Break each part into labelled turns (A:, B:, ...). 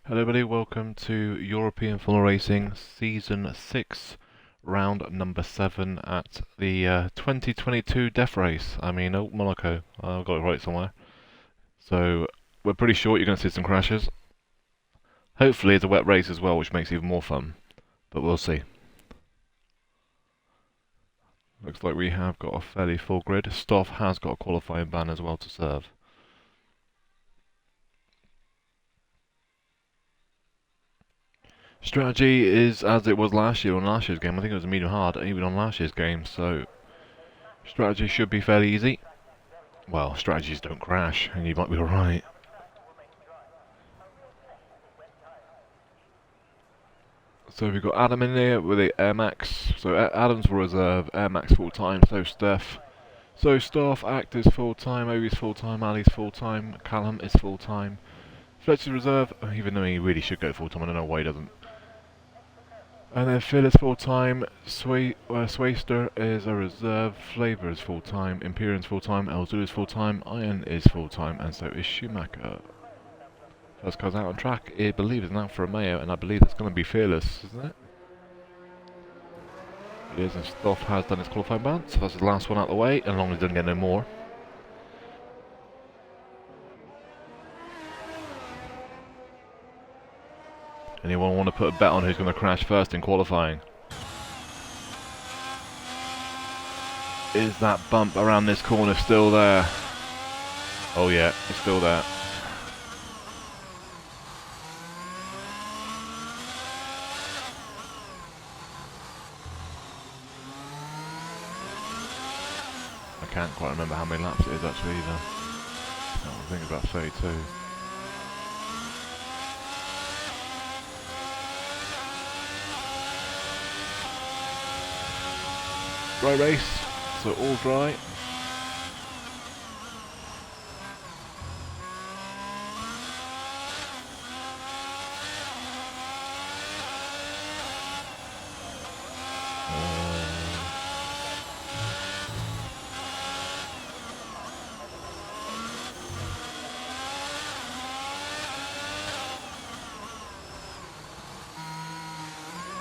A: Hello everybody, welcome to European Formula Racing Season 6, round number 7 at the 2022 Def Race. Monaco. I've got it right somewhere. So, we're pretty short, you're going to see some crashes. Hopefully it's a wet race as well, which makes it even more fun. But we'll see. Looks like we have got a fairly full grid. Stoff has got a qualifying ban as well to serve. Strategy is as it was last year on last year's game. I think it was a medium hard even on last year's game, so strategy should be fairly easy. Well, strategies don't crash, and you might be alright. So we've got Adam in here with the Air Max. So Adam's for reserve, Air Max full time, so Steph. So Staff, Act is full time, Obi's full time, Ali's full time, Callum is full time. Fletcher's reserve, even though he really should go full time, I don't know why he doesn't. And then Phil is full time, Swayster is a reserve, Flavor is full time, Imperium's full time, Elzu is full time, Iron is full time, and so is Schumacher. First car's out on track, I believe it's now for Romeo, and I believe it's going to be Fearless, isn't it? It is, and Stoff has done his qualifying ban, so that's the last one out of the way, as long as he doesn't get no more. Anyone want to put a bet on who's going to crash first in qualifying? Is that bump around this corner still there? Oh yeah, it's still there. I can't quite remember how many laps it is actually either. I think it's about 32. Dry race, so all dry.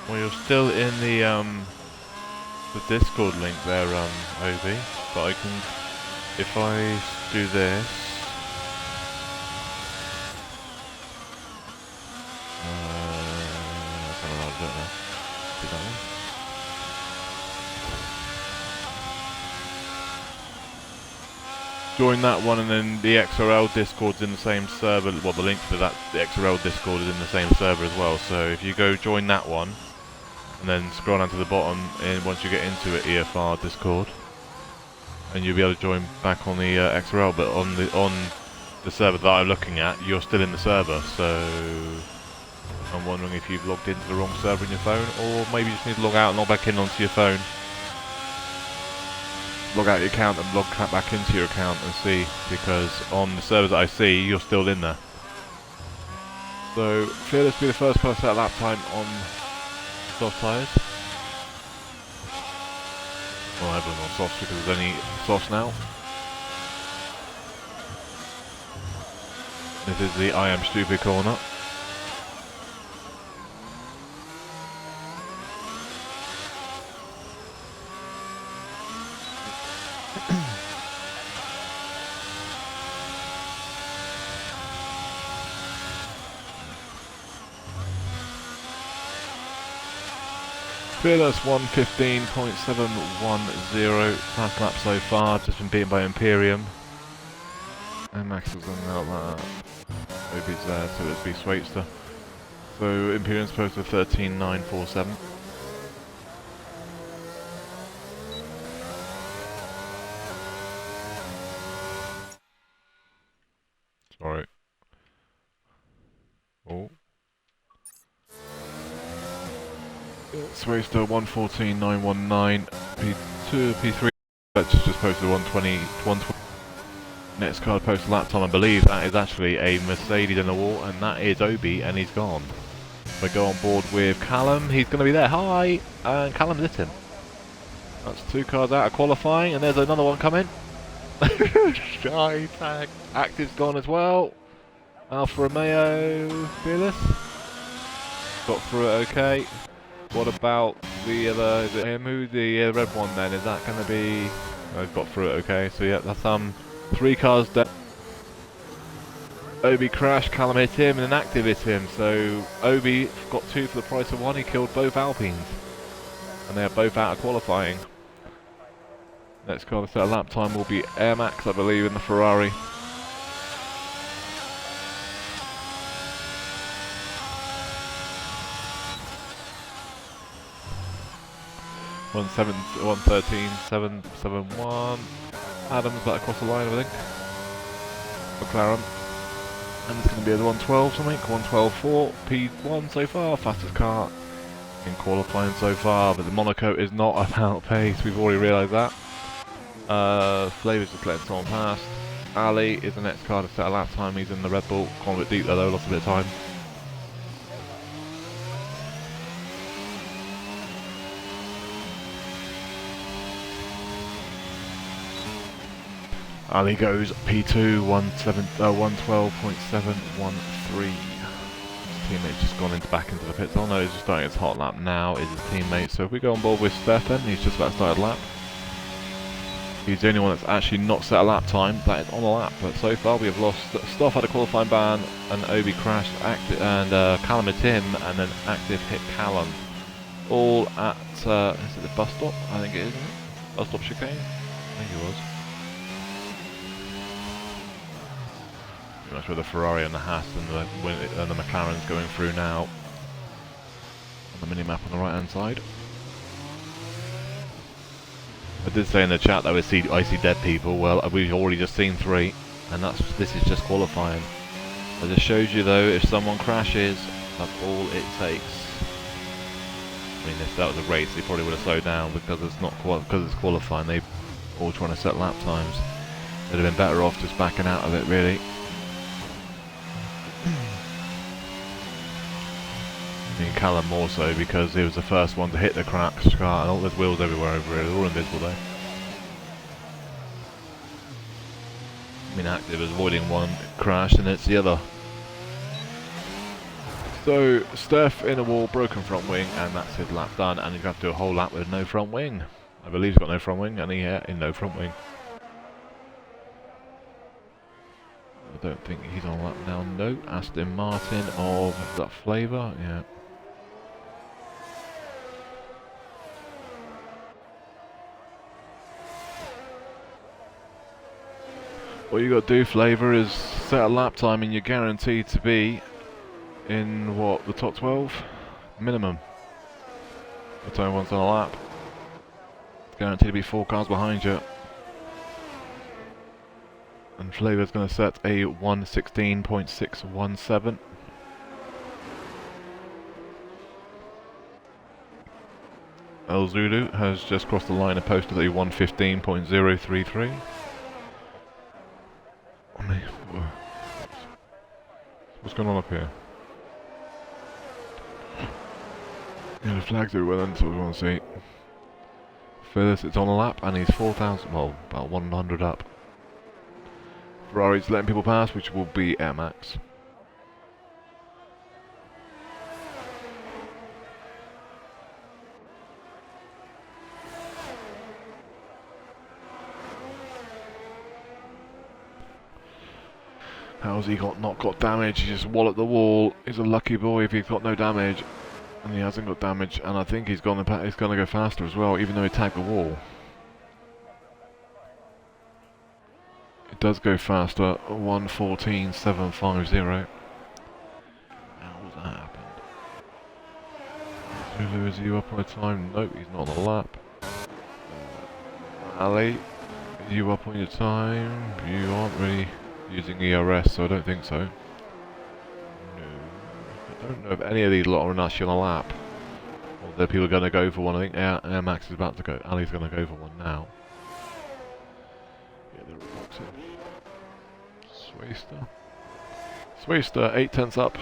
A: Well, you're still in the Discord link there, Obi, but I can, if I do this, I don't know, do that one. Join that one, and then the XRL Discord's in the same server. Well, the link to the XRL Discord is in the same server as well. So if you go join that one, and then scroll down to the bottom, and once you get into it, EFR Discord, and you'll be able to join back on the XRL. But on the server that I'm looking at, you're still in the server. So I'm wondering if you've logged into the wrong server in your phone, or maybe you just need to log out and log back in onto your phone. Log out your account and log back into your account and see, because on the servers that I see, you're still in there. So Fearless will be the first car to set a lap time on soft tyres. Well, everyone's on softs because there's only softs now. This is the I am stupid corner. Fearless 1:15.710, fast lap so far, just been beaten by Imperium. And Max is on out that. Obi's there, so let's be Swayster. So Imperium's supposed to 13.947. Sorry. Oh. Swayster 1:14.919, P2, P3, that's just posted 1:20. Next card posted lap time, I believe that is actually a Mercedes in the wall, and that is Obi, and he's gone. We go on board with Callum, he's going to be there, hi, and Callum's hit him. That's 2 cars out of qualifying, and there's another one coming. Shy tag, Active's gone as well. Alfa Romeo Fearless. Got through it okay. What about the other, is it Emu, the red one then? Is that going to be... Oh, got through it okay. So yeah, that's 3 cars down. Obi crashed, Callum hit him, and an active hit him. So Obi got 2 for the price of 1. He killed both Alpines. And they are both out of qualifying. Next car to set a lap time will be Air Max, I believe, in the Ferrari. 113.771. Adams back across the line, I think. McLaren. And it's going to be a 112 something. 112.4. P1 so far. Fastest car in qualifying so far. But the Monaco is not about pace. We've already realised that. Flavor's just letting someone past. Ali is the next car to set a lap time. He's in the Red Bull. Gone a bit deep though, lost a bit of time. Ali goes P2, 112.713. His teammate's just gone back into the pits. Oh no, he's just starting his hot lap now, is his teammate. So if we go on board with Stefan, he's just about to start a lap. He's the only one that's actually not set a lap time. That is on a lap, but so far we have lost. Stoff had a qualifying ban, and Obi crashed, and Callum hit him, and then active hit Callum. All at, is it the bus stop? I think it is, isn't it? Bus stop chicane? I think it was. Pretty much with the Ferrari and the Haas and the McLaren's going through now. On the mini-map on the right-hand side. I did say in the chat that I see dead people. Well, we've already just seen 3, and this is just qualifying. It just shows you though, if someone crashes, that's all it takes. I mean, if that was a race, they probably would have slowed down because it's qualifying. They're all trying to set lap times. They'd have been better off just backing out of it, really. I mean, Callum more so because he was the first one to hit the crash car, and all there's wheels everywhere over it. They're all invisible though. I mean, active is avoiding one crash, and it's the other. So, Steph in a wall, broken front wing, and that's his lap done. And he's going to have to do a whole lap with no front wing. I believe he's got no front wing, and he in no front wing. I don't think he's on lap now. No, Aston Martin of that flavour, yeah. What you got to do, Flavour, is set a lap time and you're guaranteed to be in, what, the top 12? Minimum. The time one's on a lap. It's guaranteed to be 4 cars behind you. And Flavour's going to set a 116.617. El Zulu has just crossed the line and posted a 115.033. What's going on up here? Yeah, the flags everywhere, that's what we want to see. First, it's on a lap, and he's 4,000, well, about 100 up. Ferrari's letting people pass, which will be Air Max. How's he not got damage? He just walloped the wall. He's a lucky boy if he's got no damage. And he hasn't got damage. And I think he's going to go faster as well, even though he tagged the wall. It does go faster. 114.750. How has that happened? Zulu, is you up on a time? Nope, he's not on the lap. Ali, are you up on your time? You aren't really using ERS, so I don't think so. No. I don't know if any of these lot are actually on a lap. Although people are going to go for one. I think Air Max is about to go. Ali's going to go for one now. Yeah, they're boxing. Swayster, 8 tenths up.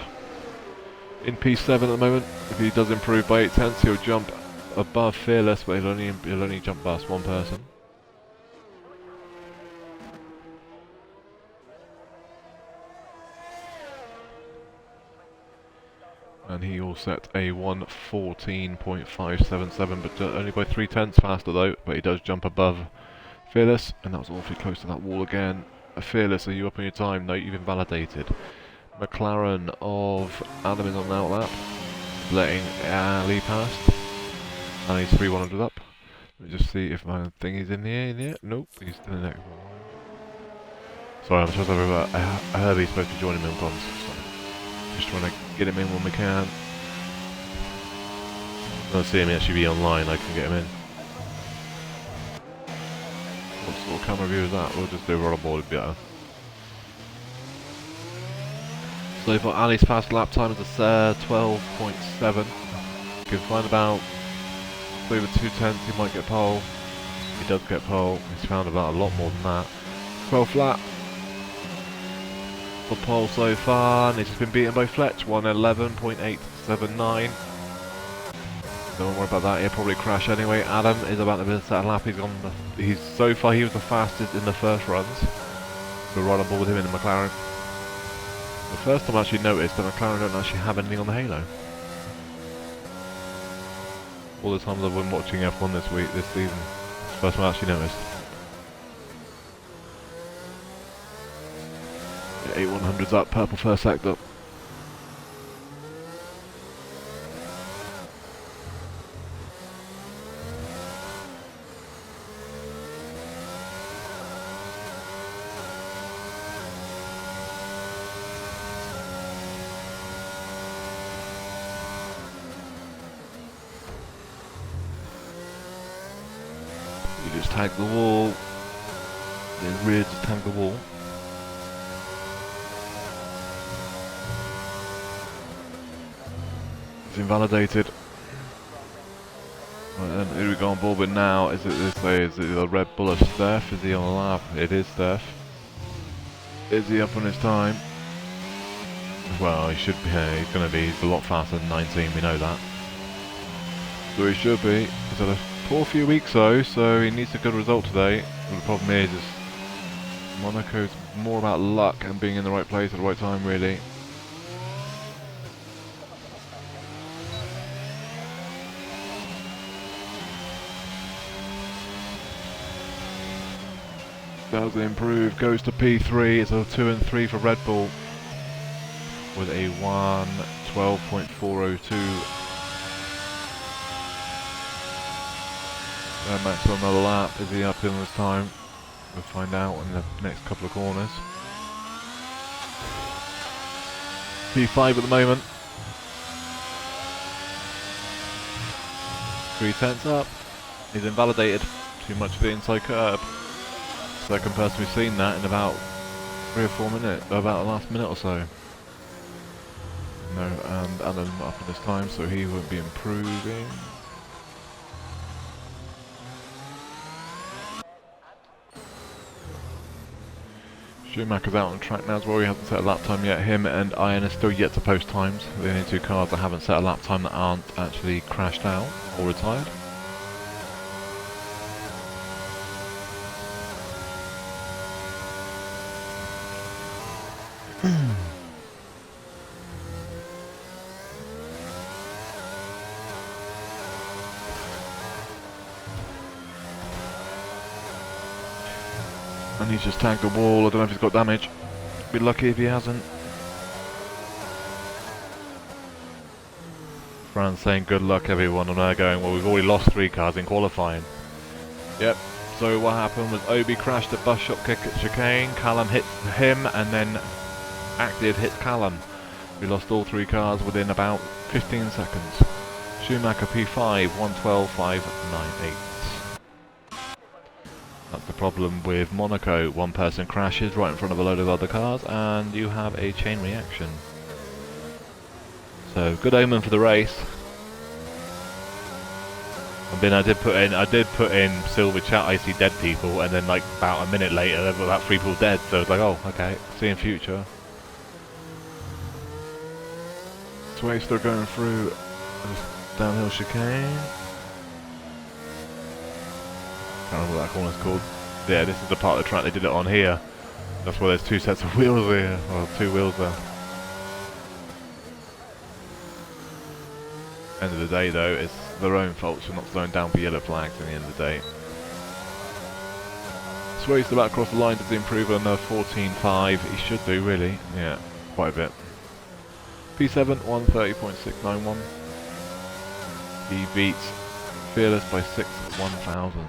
A: In P7 at the moment. If he does improve by 8 tenths, he'll jump above Fearless, but he'll only jump past one person. and he all set a 1:14.577, but only by 3/10 faster though. But he does jump above Fearless, and that was awfully close to that wall again. Fearless, are you up on your time? No, you've invalidated. McLaren of Adam is on the outlap, letting Ali past. And he's 3/100 up. Let me just see if my thing is in the air yet. Nope, he's still in the next one. Sorry, I'm supposed to have I heard he's supposed to be joining me on comms. So just trying to get him in when we can. I'll see him actually be online, I can get him in. What sort of camera view is that? We'll just do rollerboard, it'd be better. So for Ali's fast lap time is a 12.7. You can find about over 2/10, he might get pole. He does get pole. He's found about a lot more than that. 12th lap for pole so far, and he's just been beaten by Fletch, 1:11.879. Don't worry about that, he'll probably crash anyway. Adam is about to be set a lap. He's so far he was the fastest in the first runs. We're right on board with him in the McLaren. The first time I actually noticed that McLaren don't actually have anything on the halo. All the times I've been watching F1 this season, it's the first time I actually noticed. 8/100s up, purple first sector. You just tag the wall. The rear just tag the wall. It's invalidated. Right then, who we go on board with now? Is it this way? Is it the Red Bull of Steph? Is he on the lap? It is Steph. Is he up on his time? Well, he should be. Yeah, he's going to be. He's a lot faster than 19. We know that. So he should be. He's had a poor few weeks though, so he needs a good result today. But the problem is Monaco's more about luck and being in the right place at the right time, really. Does improve, goes to P3. It's a 2 and 3 for Red Bull with a 1:12.402. Max on another lap. Is he up in this time? We'll find out in the next couple of corners. P5 at the moment. 3/10 up. He's invalidated. Too much for the inside curb. Second person we've seen that in about 3 or 4 minutes. About the last minute or so. No, and Alan up at this time, so he won't be improving. Schumacher's out on track now as well. He hasn't set a lap time yet. Him and Ian are still yet to post times. The only two cars that haven't set a lap time that aren't actually crashed out or retired. And he's just tagged the wall. I don't know if he's got damage. Be lucky if he hasn't. Fran's saying good luck everyone, and they're going, well, we've already lost 3 cars in qualifying. Yep. So what happened was Obi crashed a bus shop kick at chicane. Callum hit him, and then Active hits Callum. We lost all 3 cars within about 15 seconds. Schumacher P5, 1:12.598. That's the problem with Monaco. One person crashes right in front of a load of other cars and you have a chain reaction. So good omen for the race. And then I did put in silver chat, I see dead people, and then like about a minute later there were about 3 people dead, so it's like, oh okay, see you in future. So we're still going through this downhill chicane. Can't remember what that corner's called. Yeah, this is the part of the track they did it on here. That's why there's 2 sets of wheels here, or 2 wheels there. End of the day though, it's their own fault for not slowing down for yellow flags at the end of the day. Sways the back across the line, does he improve on 14.5? He should do, really. Yeah, quite a bit. P7, 130.691. He beats Fearless by 6/1000.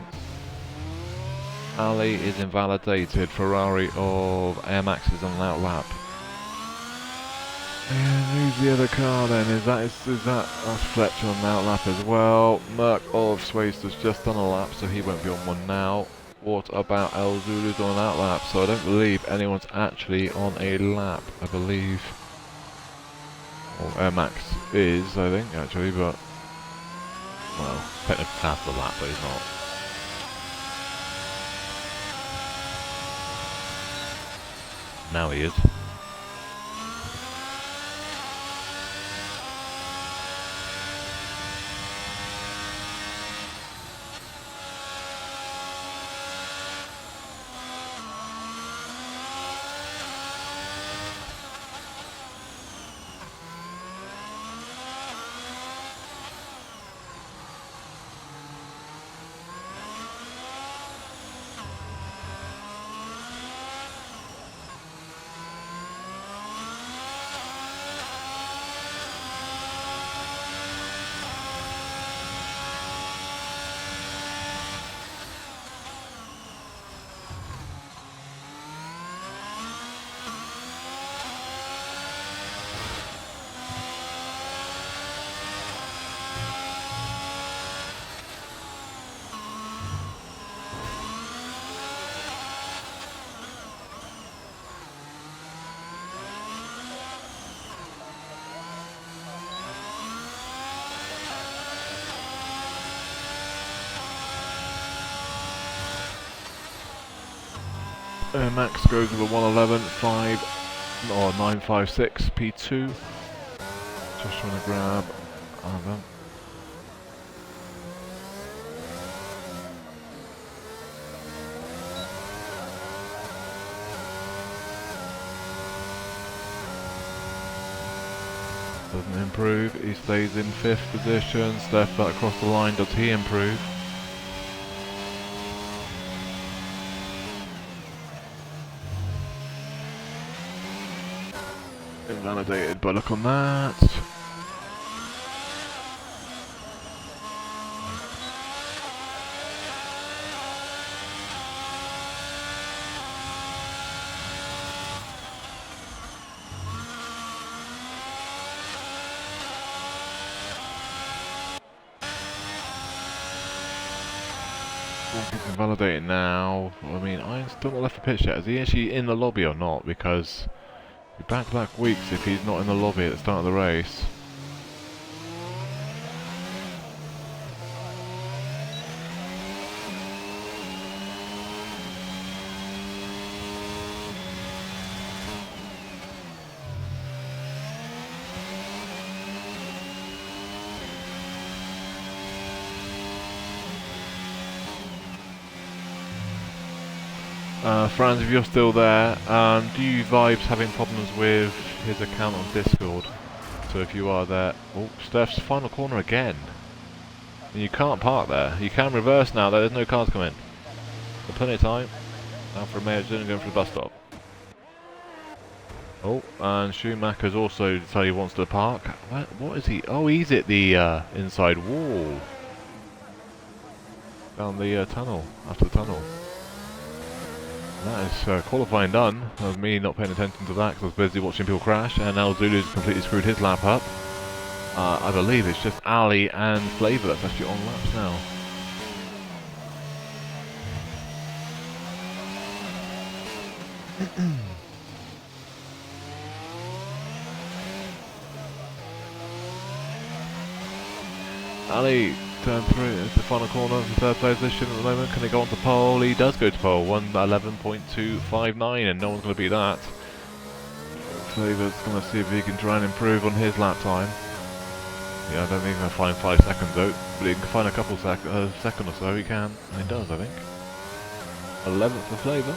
A: Ali is invalidated. Ferrari of Air Max is on an outlap. And who's the other car then? Is that that's Fletcher on an outlap as well. Merck of Swayster's just done a lap, so he won't be on one now. What about El Zulu's on an outlap? So I don't believe anyone's actually on a lap, I believe. Well, Air Max is, I think, actually, but well, technically half the lap, but he's not. Now he is. Max goes with a 111.5 or 956 P2. Just trying to grab Adam. Doesn't improve. He stays in 5th position. Steph back across the line. Does he improve? Invalidated, but look on that. Invalidated now. I mean, I still not left the pitch yet. Is he actually in the lobby or not? Because back-to-back weeks if he's not in the lobby at the start of the race. Franz, if you're still there, do you Vibes having problems with his account on Discord? So if you are there... Oh, Steph's final corner again. And you can't park there. You can reverse now though, there's no cars coming. There's plenty of time. Alfa Romeo is going for the bus stop. Oh, and Schumacher's also decided he wants to park. What is he? Oh, he's at the inside wall. Down the tunnel, after the tunnel. That is qualifying done. That was me not paying attention to that because I was busy watching people crash, and now Zulu's completely screwed his lap up. I believe it's just Ali and Flavor that's actually on laps now. Ali turn through, it's the final corner, the 3rd position at the moment. Can he go on to pole? He does go to pole, 111.259, and no one's going to beat that. Flavor's going to see if he can try and improve on his lap time. Yeah, I don't think he's going to find 5 seconds though, but he can find a couple second or so, he can, and he does, I think. 11th for Flavor.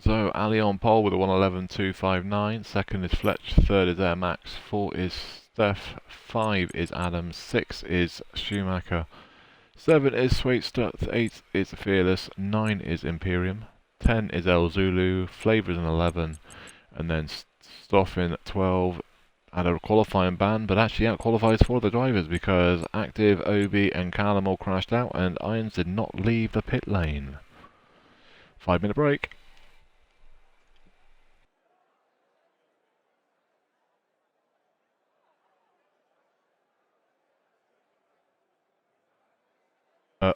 A: So Ali on pole with a 1:11.259. Second is Fletch. Third is Air Max. 4 is Steph. 5 is Adam. 6 is Schumacher. 7 is Sweetstuff. 8 is Fearless. 9 is Imperium. 10 is El Zulu. Flavor is an 11. And then Stoff in 12. Had a qualifying ban, but actually out-qualifies 4 of the drivers because Active, Obi and Callum all crashed out and Irons did not leave the pit lane. 5-minute break.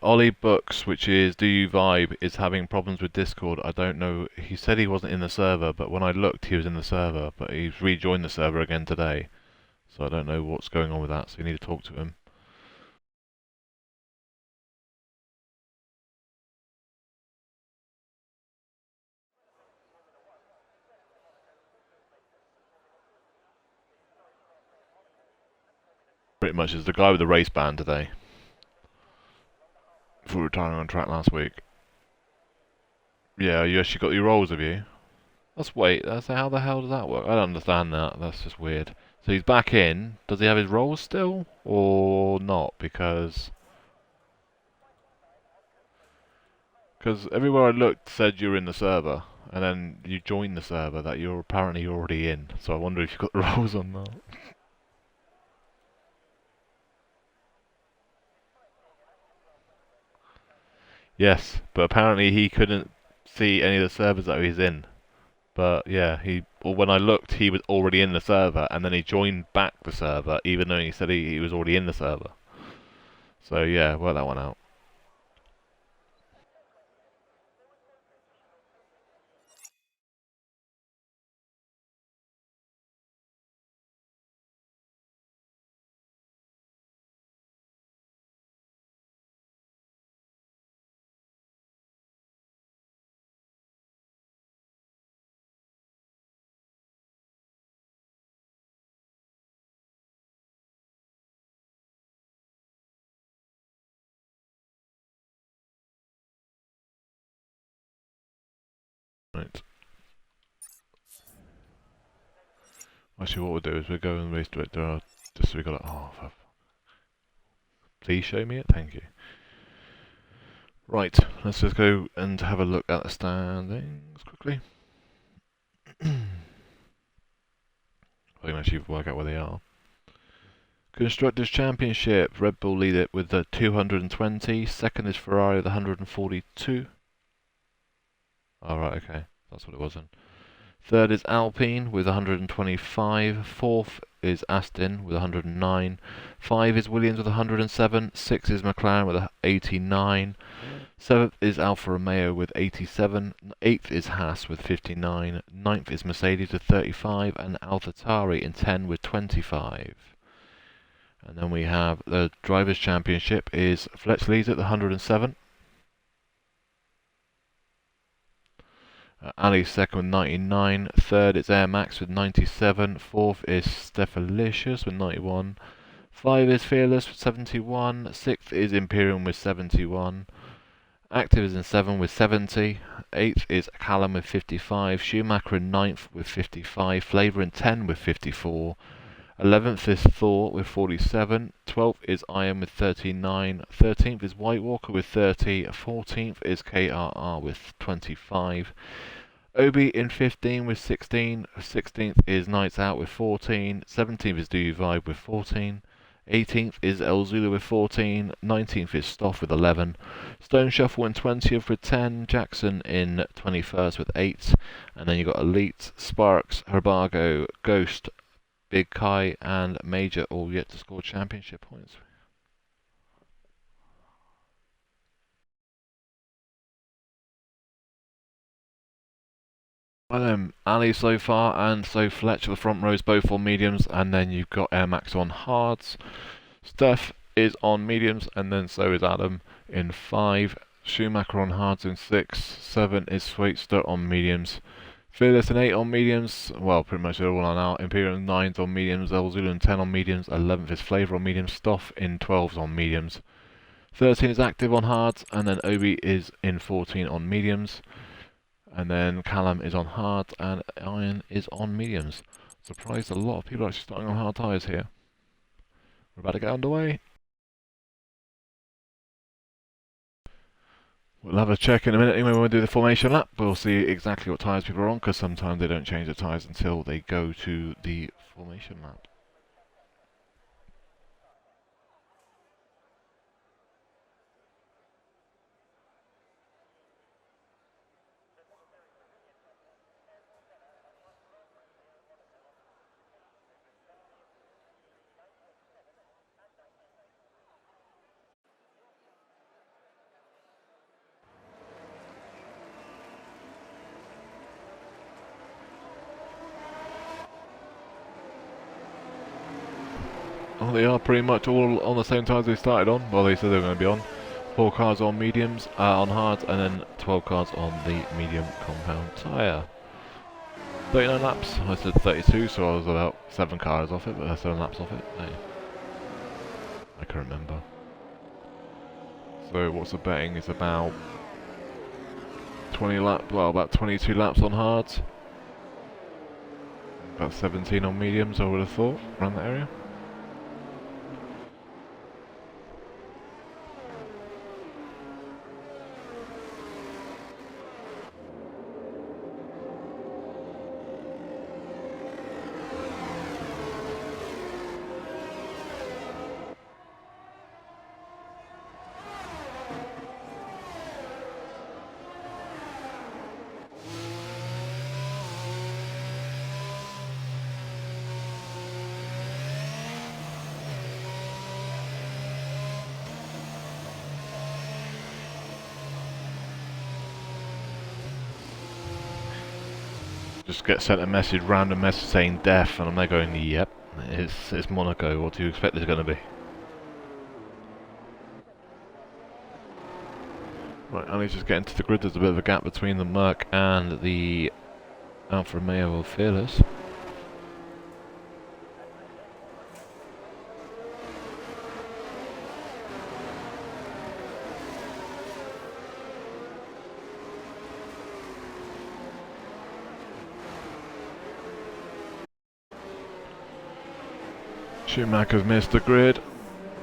A: Ollie Books, which is Do You Vibe, is having problems with Discord. I don't know. He said he wasn't in the server, but when I looked, he was in the server. But he's rejoined the server again today. So I don't know what's going on with that, so you need to talk to him. Pretty much is the guy with the race ban today. For retiring on track last week. Yeah, you actually got your rolls, have you? How the hell does that work? I don't understand that. That's just weird. So he's back in. Does he have his rolls still? Or not? Because everywhere I looked said you were in the server. And then you joined the server that you're apparently already in. So I wonder if you've got the rolls or not. Yes, but apparently he couldn't see any of the servers that he's in. But yeah, when I looked, he was already in the server, and then he joined back the server, even though he said he was already in the server. So yeah, work that one out. Right. Actually, what we'll do is we'll go and race director, just so we got it. Oh, please show me it. Thank you. Right, let's just go and have a look at the standings quickly. I can actually work out where they are. Constructors' Championship, Red Bull lead it with the 220. Second is Ferrari with 142. Alright, okay. That's what it was then. Third is Alpine with 125. Fourth is Aston with 109. 5 is Williams with 107. 6 is McLaren with 89. 7th is Alfa Romeo with 87. 8th is Haas with 59. 9th is Mercedes with 35. And AlphaTauri in 10 with 25. And then we have the Drivers' Championship is Fletch leads at the 107. Ali's second with 99. Third is Air Max with 97. Fourth is Stephalicious with 91. 5 is Fearless with 71. 6th is Imperium with 71. Active is in 7 with 70. 8th is Callum with 55. Schumacher in 9th with 55. Flavor in 10 with 54. 11th is Thor with 47. 12th is Iron with 39. 13th is White Walker with 30. 14th is KRR with 25. Obi in 15 with 16. 16th is Nights Out with 14. 17th is Do You Vibe with 14. 18th is El Zulu with 14. 19th is Stoff with 11. Stone Shuffle in 20th with 10. Jackson in 21st with 8. And then you've got Elite, Sparks, Herbago, Ghost, Big Kai and Major all yet to score championship points. Well, Ali so far and so Fletch at the front rows both on mediums, and then you've got Air Max on hards. Steph is on mediums, and then so is Adam in 5. Schumacher on hards in 6. 7 is Sweetster on mediums. Fearless in 8 on mediums, well, pretty much all on out. Imperium 9's on mediums, El Zulu in 10 on mediums, 11th is Flavor on mediums, Stoff in 12's on mediums. 13 is Active on hards, and then Obi is in 14 on mediums. And then Callum is on hard and Iron is on mediums. Surprised a lot of people are actually starting on hard tyres here. We're about to get underway. We'll have a check in a minute anyway when we do the formation lap. We'll see exactly what tyres people are on, because sometimes they don't change the tyres until they go to the formation lap. Oh, they are pretty much all on the same tyres they started on. Well, they said they were going to be on. 4 cars on mediums, on hards, and then 12 cars on the medium compound tyre. 39 laps. I said 32, so I was about 7 cars off it, but 7 laps off it. Hey. I can't remember. So what's the betting? It's about about 22 laps on hards. About 17 on mediums, I would have thought, around that area. Just get sent a message, random message saying death, and I'm there going, yep, it's Monaco, what do you expect it's going to be? Right, Ali's just getting to the grid. There's a bit of a gap between the Merc and the Alfa Romeo Fearless. Schumacher's missed the grid,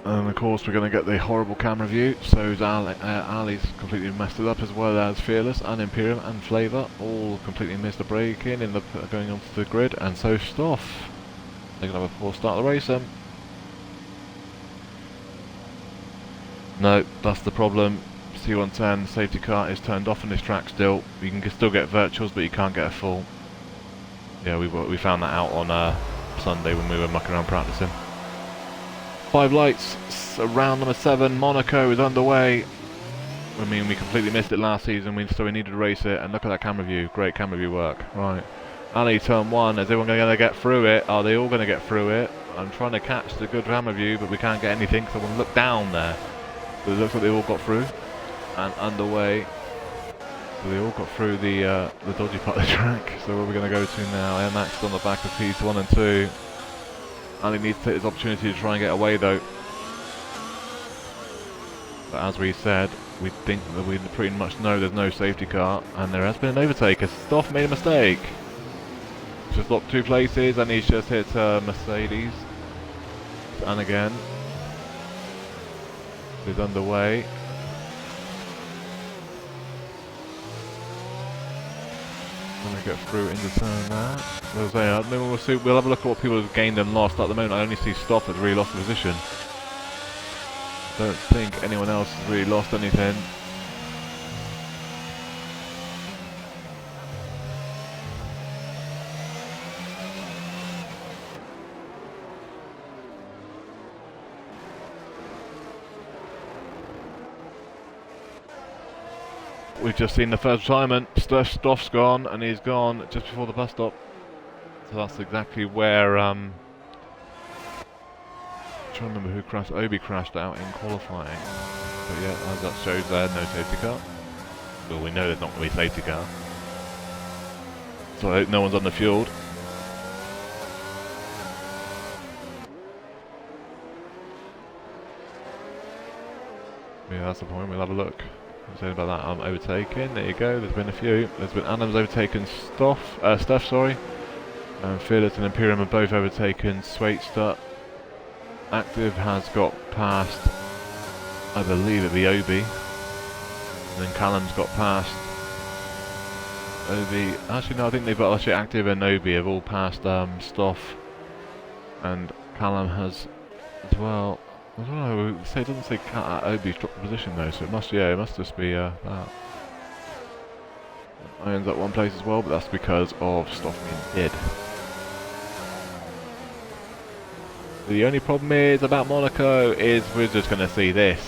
A: and of course we're going to get the horrible camera view. So Ali's completely messed it up, as well as Fearless and Imperium and Flavour all completely missed the braking in the going onto the grid, and so Stoff. They're going to have a poor start of the race then. No, that's the problem. C110 safety car is turned off on this track still. You can still get virtuals, but you can't get a full. Yeah, we found that out on Sunday when we were mucking around practicing. 5 lights, round number 7, Monaco is underway. I mean, we completely missed it last season, so we needed to race it, and look at that camera view, great camera view work. Right, Ali, turn 1, is everyone going to get through it? Are they all going to get through it? I'm trying to catch the good camera view, but we can't get anything, so we'll look down there. So it looks like they all got through, and underway. So they all got through the dodgy part of the track. So where are we going to go to now? Air Max on the back of P1 and 2. Ali needs to take this opportunity to try and get away though. But as we said, we think that we pretty much know there's no safety car, and there has been an overtake. Stoff made a mistake. Just locked 2 places, and he's just hit Mercedes. And again, he's underway. Gonna get through into turn there. We'll have a look at what people have gained and lost. At the moment, I only see Stoff has really lost the position. Don't think anyone else has really lost anything. We've just seen the first retirement. Stoff's gone, and he's gone just before the bus stop. So that's exactly where I'm trying to remember who crashed. Obi crashed out in qualifying. But yeah, as that shows there, no safety car. Well, we know there's not going to be a safety car. So I hope no one's underfueled. Yeah, that's the point. We'll have a look. Saying about that, I'm overtaken. There you go. There's been a few. There's been Adams overtaken Steph, sorry. And Fearless and Imperium are both overtaken Schweitzer. Active has got past, I believe it'd be Obi. And then Callum's got past Obi. Actually, no, I think they've got actually Active and Obi have all passed Stoff. And Callum has as well. I don't know, it doesn't say Obi's dropped the position though, so it must, yeah, it must just be that. Iron's at one place as well, but that's because of Stoff being dead. The only problem is about Monaco is we're just going to see this.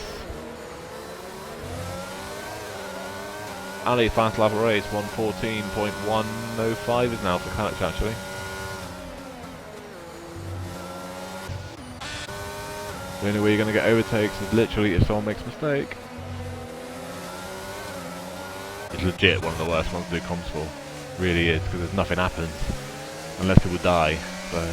A: Ali fast lap race 114.105 is now for catch actually. The only way you're going to get overtakes is literally if someone makes a mistake. It's legit one of the worst ones to do comms for. Really is, because there's nothing happens unless people die. So.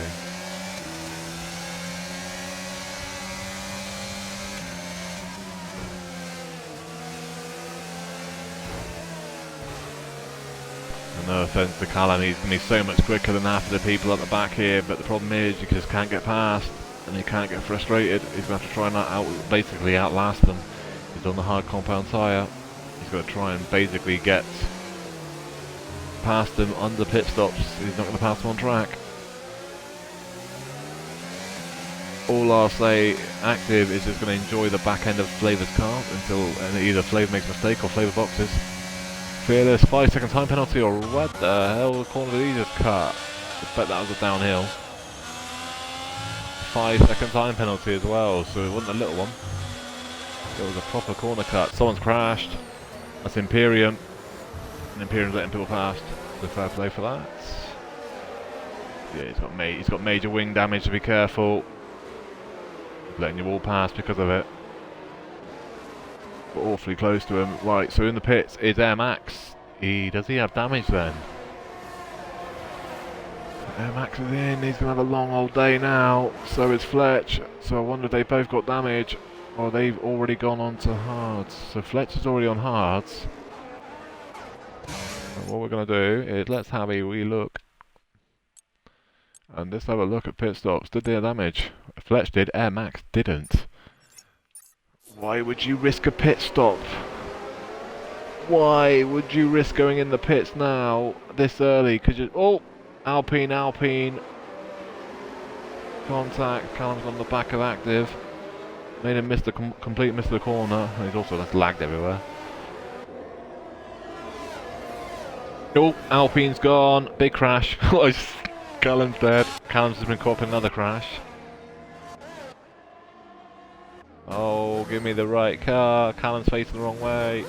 A: No offence to Callum, he's going to be so much quicker than half of the people at the back here, but the problem is you just can't get past and you can't get frustrated. He's going to have to try and basically outlast them. He's on the hard compound tyre. He's got to try and basically get past them under pit stops. He's not going to pass them on track. All I'll say, Active is just going to enjoy the back end of Flavor's car until either Flavor makes a mistake or Flavor boxes. Fearless, 5 second time penalty, or what the hell, the corner did he just cut? I bet that was a downhill. 5 second time penalty as well, so it wasn't a little one. It was a proper corner cut. Someone's crashed. That's Imperium. And Imperium's letting people past. So fair play for that. Yeah, he's got major wing damage, to be careful. He's letting you all pass because of it. Awfully close to him. Right, so in the pits is Air Max. Does he have damage then? Air Max is in. He's gonna have a long old day now. So is Fletch. So I wonder if they both got damage or they've already gone on to hards. So Fletch is already on hards. And what we're gonna do is let's have a wee look. And let's have a look at pit stops. Did they have damage? Fletch did. Air Max didn't. Why would you risk a pit stop? Why would you risk going in the pits now, this early? Cause you, oh, Alpine. Contact, Callum's on the back of Active. Made him complete miss the corner. And he's also just lagged everywhere. Oh, Alpine's gone. Big crash. Callum's dead. Callum's just been caught up in another crash. Oh, give me the right car. Callum's facing the wrong way.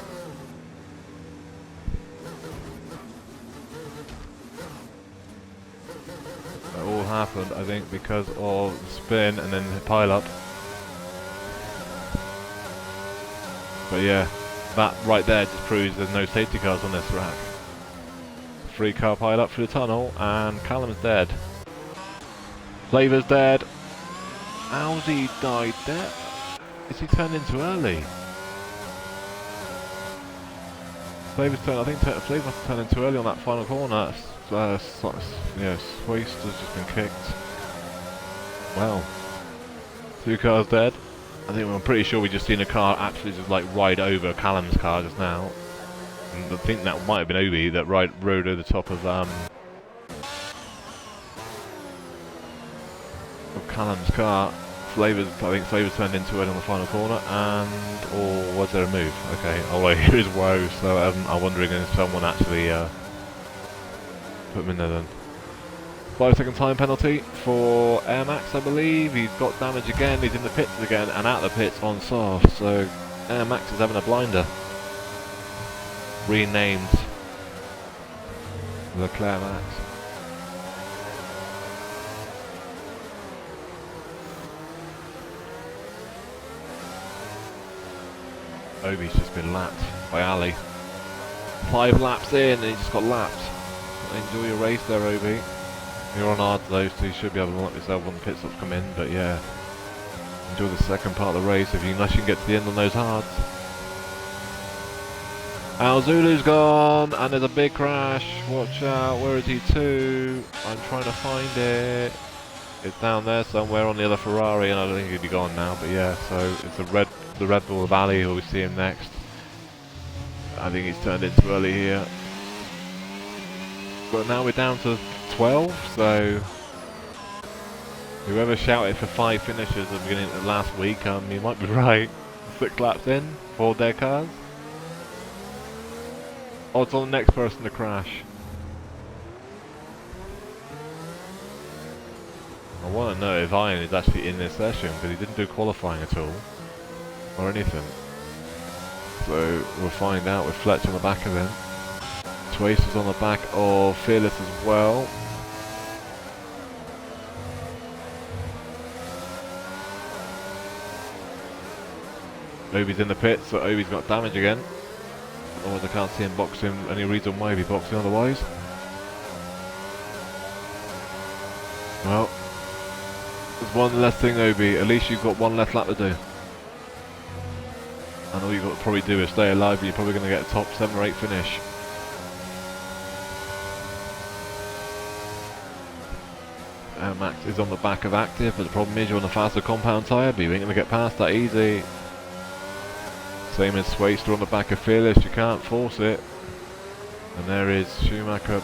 A: It all happened, I think, because of the spin and then the pile up. But yeah, that right there just proves there's no safety cars on this track. 3 car pile up through the tunnel and Callum's dead. Flavor's dead. How's he died there? Is he turned in too early? Flavor's turned, I think Flavor must have turned in too early on that final corner. Yeah, Swaist has just been kicked. Well, 2 cars dead. I'm pretty sure we just seen a car absolutely just like ride over Callum's car just now. And I think that might have been Obi that rode over the top of Callum's car. I think Flavor's turned into it on the final corner, or was there a move? Okay, oh wait, here is Woe, so I'm wondering if someone actually put him in there then. 5 second time penalty for Air Max, I believe. He's got damage again, he's in the pits again, and out of the pits on soft, so Air Max is having a blinder. Renamed Leclerc Max. Obi's just been lapped by Ali. 5 laps in and he just got lapped. Enjoy your race there, Obi. You're on hard though, so you should be able to lock yourself when the pit stops come in, but yeah. Enjoy the second part of the race unless you can get to the end on those hards. Al Zulu's gone, and there's a big crash. Watch out, where is he to? I'm trying to find it. It's down there somewhere on the other Ferrari, and I don't think he'd be gone now, but yeah, so it's the Red Bull of Ali, who we see him next. I think he's turned in too early here. But now we're down to 12, so whoever shouted for 5 finishes at the beginning of last week, you might be right. 6 laps in, 4 dead cars. Odds on the next person to crash. I want to know if Ian is actually in this session, because he didn't do qualifying at all, or anything. So we'll find out with Fletch on the back of him. Twace is on the back of Fearless as well. Obi's in the pits, so Obi's got damage again. Otherwise I can't see him boxing, any reason why he'd be boxing otherwise. Well, there's one less thing, Obi. At least you've got one less lap to do. And all you've got to probably do is stay alive, but you're probably going to get a top 7 or 8 finish. Max is on the back of Active, but the problem is you're on a faster compound tyre, but you ain't going to get past that easy. Same as Swaster on the back of Fearless, you can't force it. And there is Schumacher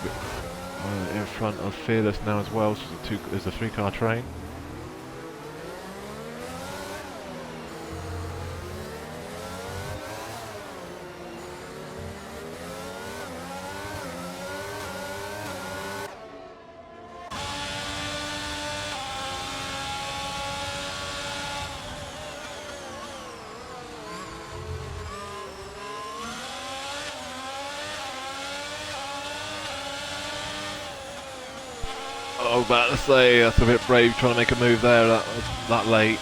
A: in front of Fearless now as well, so there's a 3-car train. I was about to say, that's a bit brave trying to make a move there that late.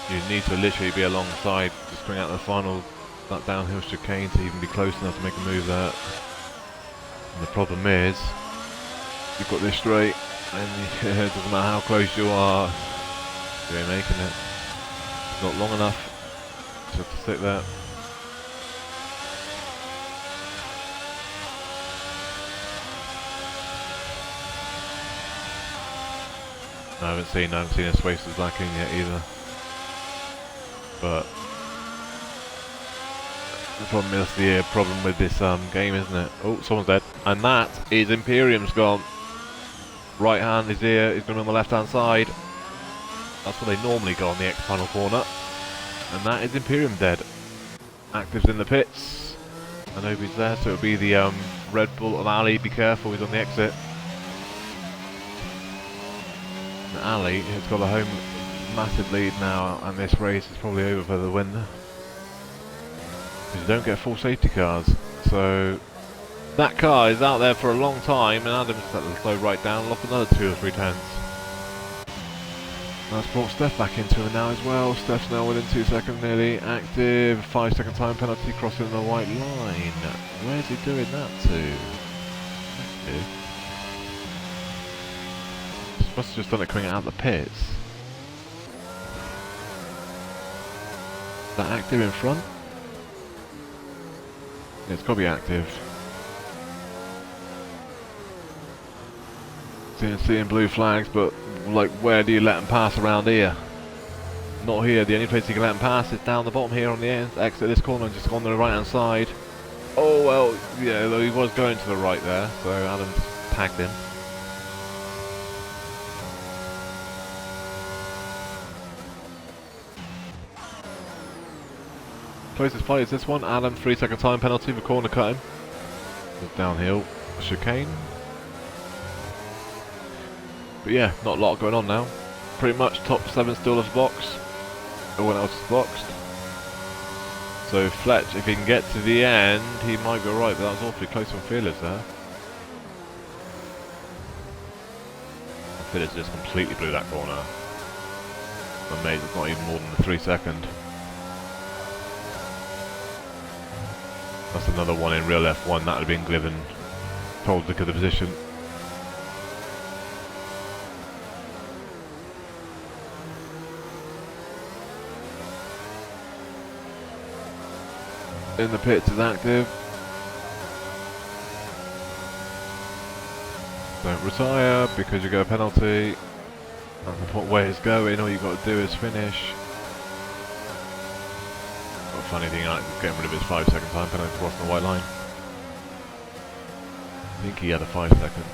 A: You need to literally be alongside to spring out the final, that downhill chicane to even be close enough to make a move there. And the problem is, you've got this straight, and it doesn't matter how close you are, you ain't making it. It's not long enough just to sit there. I haven't seen a Swasters lacking yet either. But the problem is the problem with this game, isn't it? Oh, someone's dead. And that is Imperium's gone. Right hand is here, he's going on the left hand side. That's where they normally go on the X-final corner. And that is Imperium dead. Active's in the pits. And Obi's there, so it'll be the Red Bull of Ali. Be careful, he's on the exit. Ali has got a home massive lead now, and this race is probably over for the winner. Because you don't get full safety cars. So that car is out there for a long time, and Adam's set the slow right down, lost another 2 or 3 tenths. That's brought Steph back into it now as well. Steph's now within 2 seconds nearly. Active, 5-second time penalty, crossing the white line. Where's he doing that to? Active. Must have just done it coming out of the pits. Is that Active in front? Yeah, it's got to be Active. Seeing blue flags, but like, where do you let them pass around here? Not here. The only place you can let them pass is down the bottom here on the end. Exit this corner and just on the right hand side. Oh well, yeah, though he was going to the right there, so Adams tagged him. Closest fight is this one. Adam, 3-second time penalty for corner cutting. Downhill chicane. But yeah, not a lot going on now. Pretty much top 7 still of the box. Everyone else is boxed. So Fletch, if he can get to the end, he might be right, but that was awfully close from Fearless there. Fearless just completely blew that corner. Amazing, it's not even more than a 3-second. That's another one in real F1 that would have been given, told look at the position. in the pits is active. Don't retire because you get a penalty. And the way it's going, all you've got to do is finish. Well, funny thing, I like getting rid of his 5-second time penalty crossing the white line. I think he had a 5-second.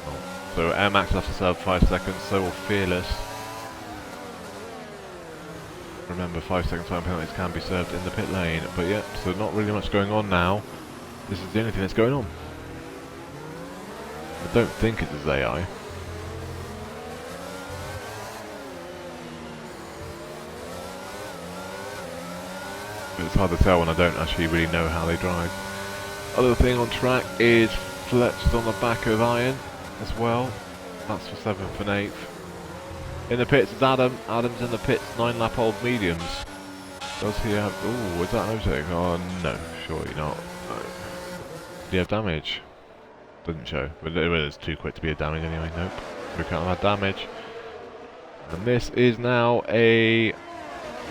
A: Oh. So Air Max has to serve 5 seconds, so will Fearless. Remember, 5-second time penalties can be served in the pit lane, but yeah, so not really much going on now. This is the only thing that's going on. I don't think it is AI. But it's hard to tell when I don't actually really know how they drive. Other thing on track is Fletcher's on the back of Iron as well. That's for 7th and 8th. In the pits is Adam. Adam's in the pits, 9-lap-old mediums. Does he have... Ooh, is that an overtake? Oh, no, surely not. No. Did he have damage? Doesn't show. But it's too quick to be a damage anyway. Nope. We can't have damage. And this is now a...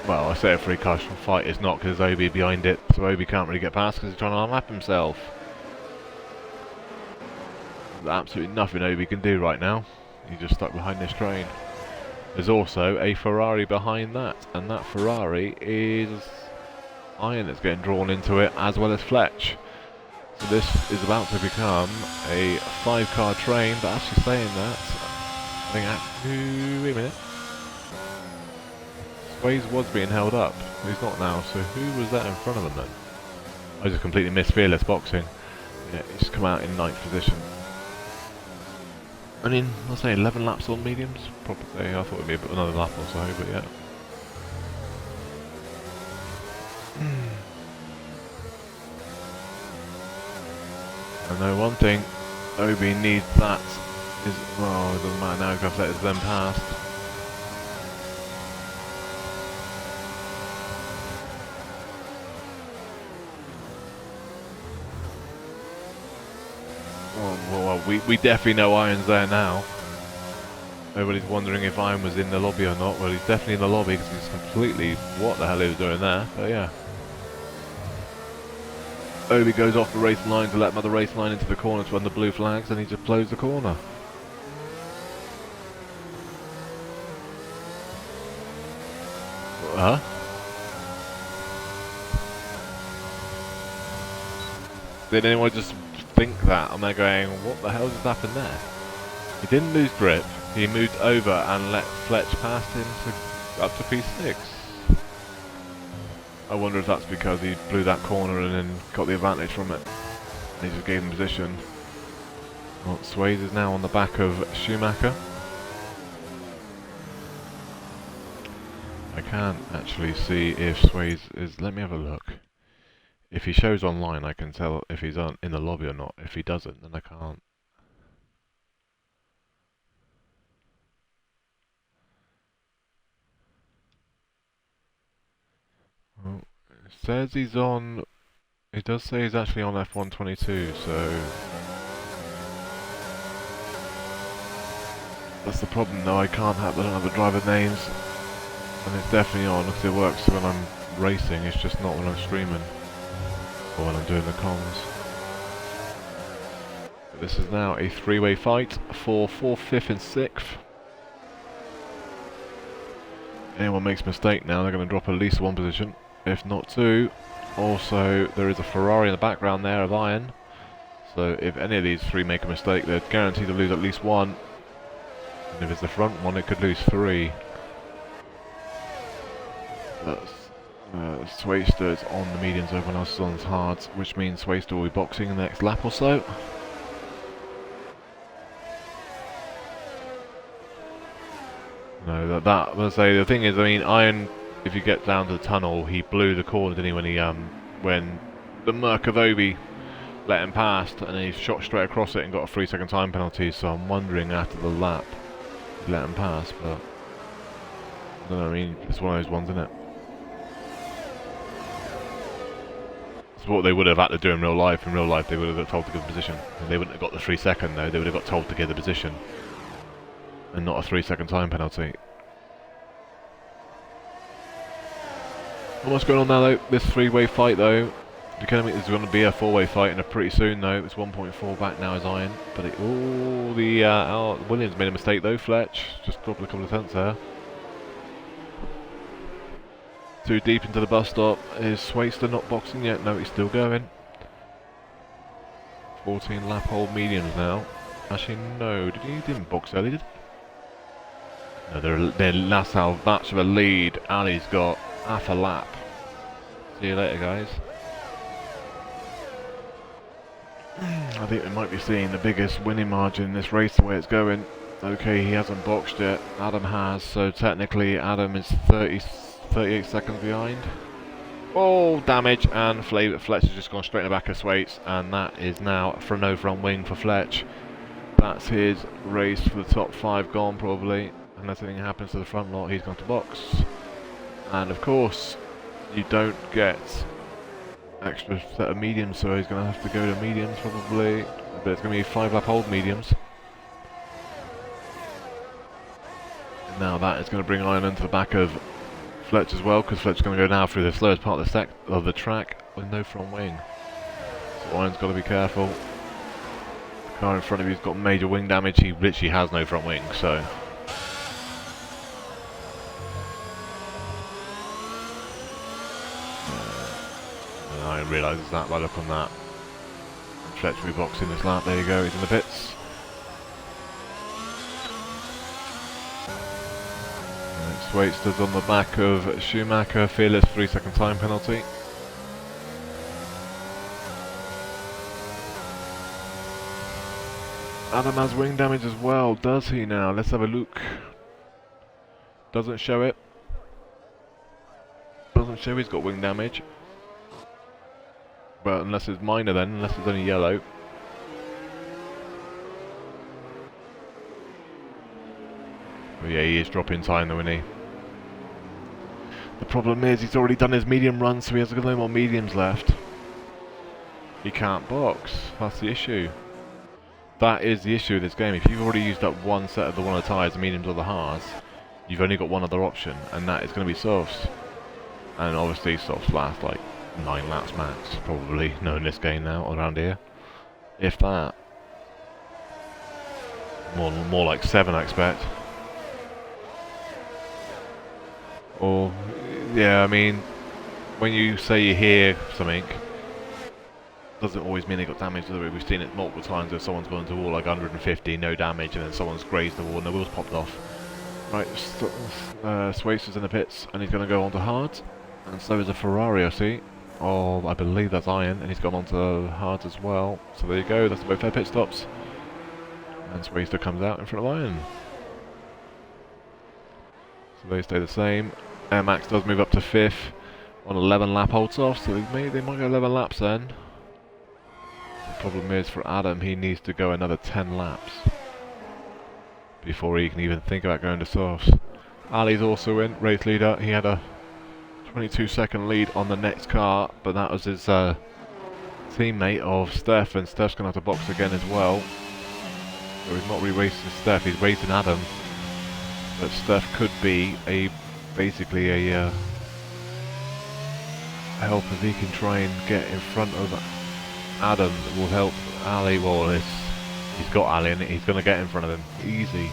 A: Well, I say a free caution fight. It's not because there's Obi behind it. So Obi can't really get past because he's trying to unlap himself. There's absolutely nothing Obi can do right now. He's just stuck behind this train. There's also a Ferrari behind that, and that Ferrari is Iron that's getting drawn into it, as well as Fletch. So this is about to become a 5-car train, but actually saying that, I think wait a minute. Swayze was being held up, he's not now, so who was that in front of him then? I just completely missed Fearless boxing. Yeah, he's come out in 9th position. I mean, let's say 11 laps on mediums. Probably, I thought it'd be another lap or so, but yeah. I know one thing, Obi needs that. Well, it doesn't matter now because let them past. Well, we definitely know Iron's there now. Everybody's wondering if Iron was in the lobby or not. Well, he's definitely in the lobby because he's completely what the hell he was doing there. But yeah. Obi goes off the race line to let mother race line into the corner to run the blue flags, and he just blows the corner. Huh? Did anyone just think that? And they're going, what the hell just happened there? He didn't lose grip. He moved over and let Fletch pass him to, up to P6. I wonder if that's because he blew that corner and then got the advantage from it. And he just gave him position. Well, Swayze is now on the back of Schumacher. I can't actually see if Swayze is... Let me have a look. If he shows online, I can tell if he's in the lobby or not. If he doesn't, then I can't. Well, it says he's on... It does say he's actually on F122, so... That's the problem though, I don't have the driver names. And it's definitely on because it works when I'm racing, it's just not when I'm streaming. Or when I'm doing the comms. But this is now a 3-way fight for 4th, 5th and 6th. Anyone makes a mistake now, they're going to drop at least 1 position, if not 2. Also, there is a Ferrari in the background there of Iron. So if any of these 3 make a mistake, they're guaranteed to lose at least 1. And if it's the front one, it could lose 3. Swayster is on the mediums, everyone else is on the hards, which means Swayster will be boxing in the next lap or so. No, let's say the thing is, I mean, Iron, if you get down to the tunnel, he blew the corner, didn't he, when the Merc of Obi let him past, and then he shot straight across it and got a 3-second time penalty. So I'm wondering after the lap, he let him pass, but I don't know. I mean, it's one of those ones, isn't it? What they would have had to do in real life. In real life, they would have got told to give the position. And they wouldn't have got the 3-second though. They would have got told to give the position, and not a 3-second time penalty. Not much going on now though. This three-way fight though. Is going to be a four-way fight and pretty soon though. It's 1.4 back now as iron. But Williams made a mistake though. Fletch just dropped a couple of tenths there. Too deep into the bus stop. Is Swayster not boxing yet? No, he's still going. 14 lap hold mediums now. Actually, no. He didn't box early, did he? No, that's how much of a lead Ali's got. Half a lap. See you later, guys. I think we might be seeing the biggest winning margin in this race the way it's going. Okay, he hasn't boxed yet. Adam has, so technically Adam is 38 seconds behind. Oh, damage, and Fletch has just gone straight in the back of Swaits, and that is now for no front wing for Fletch. That's his race for the top 5 gone probably. Unless anything happens to the front lot, he's gone to box. And of course, you don't get extra set of mediums, so he's going to have to go to mediums probably. But it's going to be 5 lap hold mediums. And now that is going to bring Iron into the back of Fletch as well, because Fletch is going to go now through the slowest part of the track with no front wing. So Iron's got to be careful. The car in front of you's got major wing damage. He literally has no front wing, so. I realise that by look on that. Fletch will be boxing this lap. There you go, he's in the pits. Swaitster's on the back of Schumacher, fearless 3-second time penalty. Adam has wing damage as well, does he now? Let's have a look. Doesn't show it. Doesn't show he's got wing damage. Well, unless it's minor then, unless it's only yellow. But yeah, he is dropping time though, isn't he? The problem is he's already done his medium run, so he has no more mediums left. He can't box. That's the issue. That is the issue with this game. If you've already used up one set of the one of the tyres, the mediums or the hards, you've only got one other option, and that is going to be softs. And obviously softs last like 9 laps max, probably. No, in this game now, around here. If that. More like 7, I expect. Or, yeah, I mean, when you say you hear something, doesn't always mean they got damage. We've seen it multiple times where someone's gone to wall like 150, no damage, and then someone's grazed the wall and the wheels popped off. Right, Swayster's in the pits, and he's going to go on to hards, and so is a Ferrari, I see. Oh, I believe that's Iron, and he's gone on to hards as well. So there you go, that's both their pit stops. And Swayster comes out in front of Iron. So they stay the same. Air Max does move up to 5th on 11 lap holds off, so they might go 11 laps then. The problem is for Adam, he needs to go another 10 laps before he can even think about going to softs. Ali's also in, race leader. He had a 22-second lead on the next car, but that was his teammate of Steph, and Steph's going to have to box again as well. So he's not re-racing Steph, he's racing Adam. But Steph could be basically a help if he can try and get in front of Adam. That will help Ali. Well, he's got Ali in it. He's going to get in front of him easy.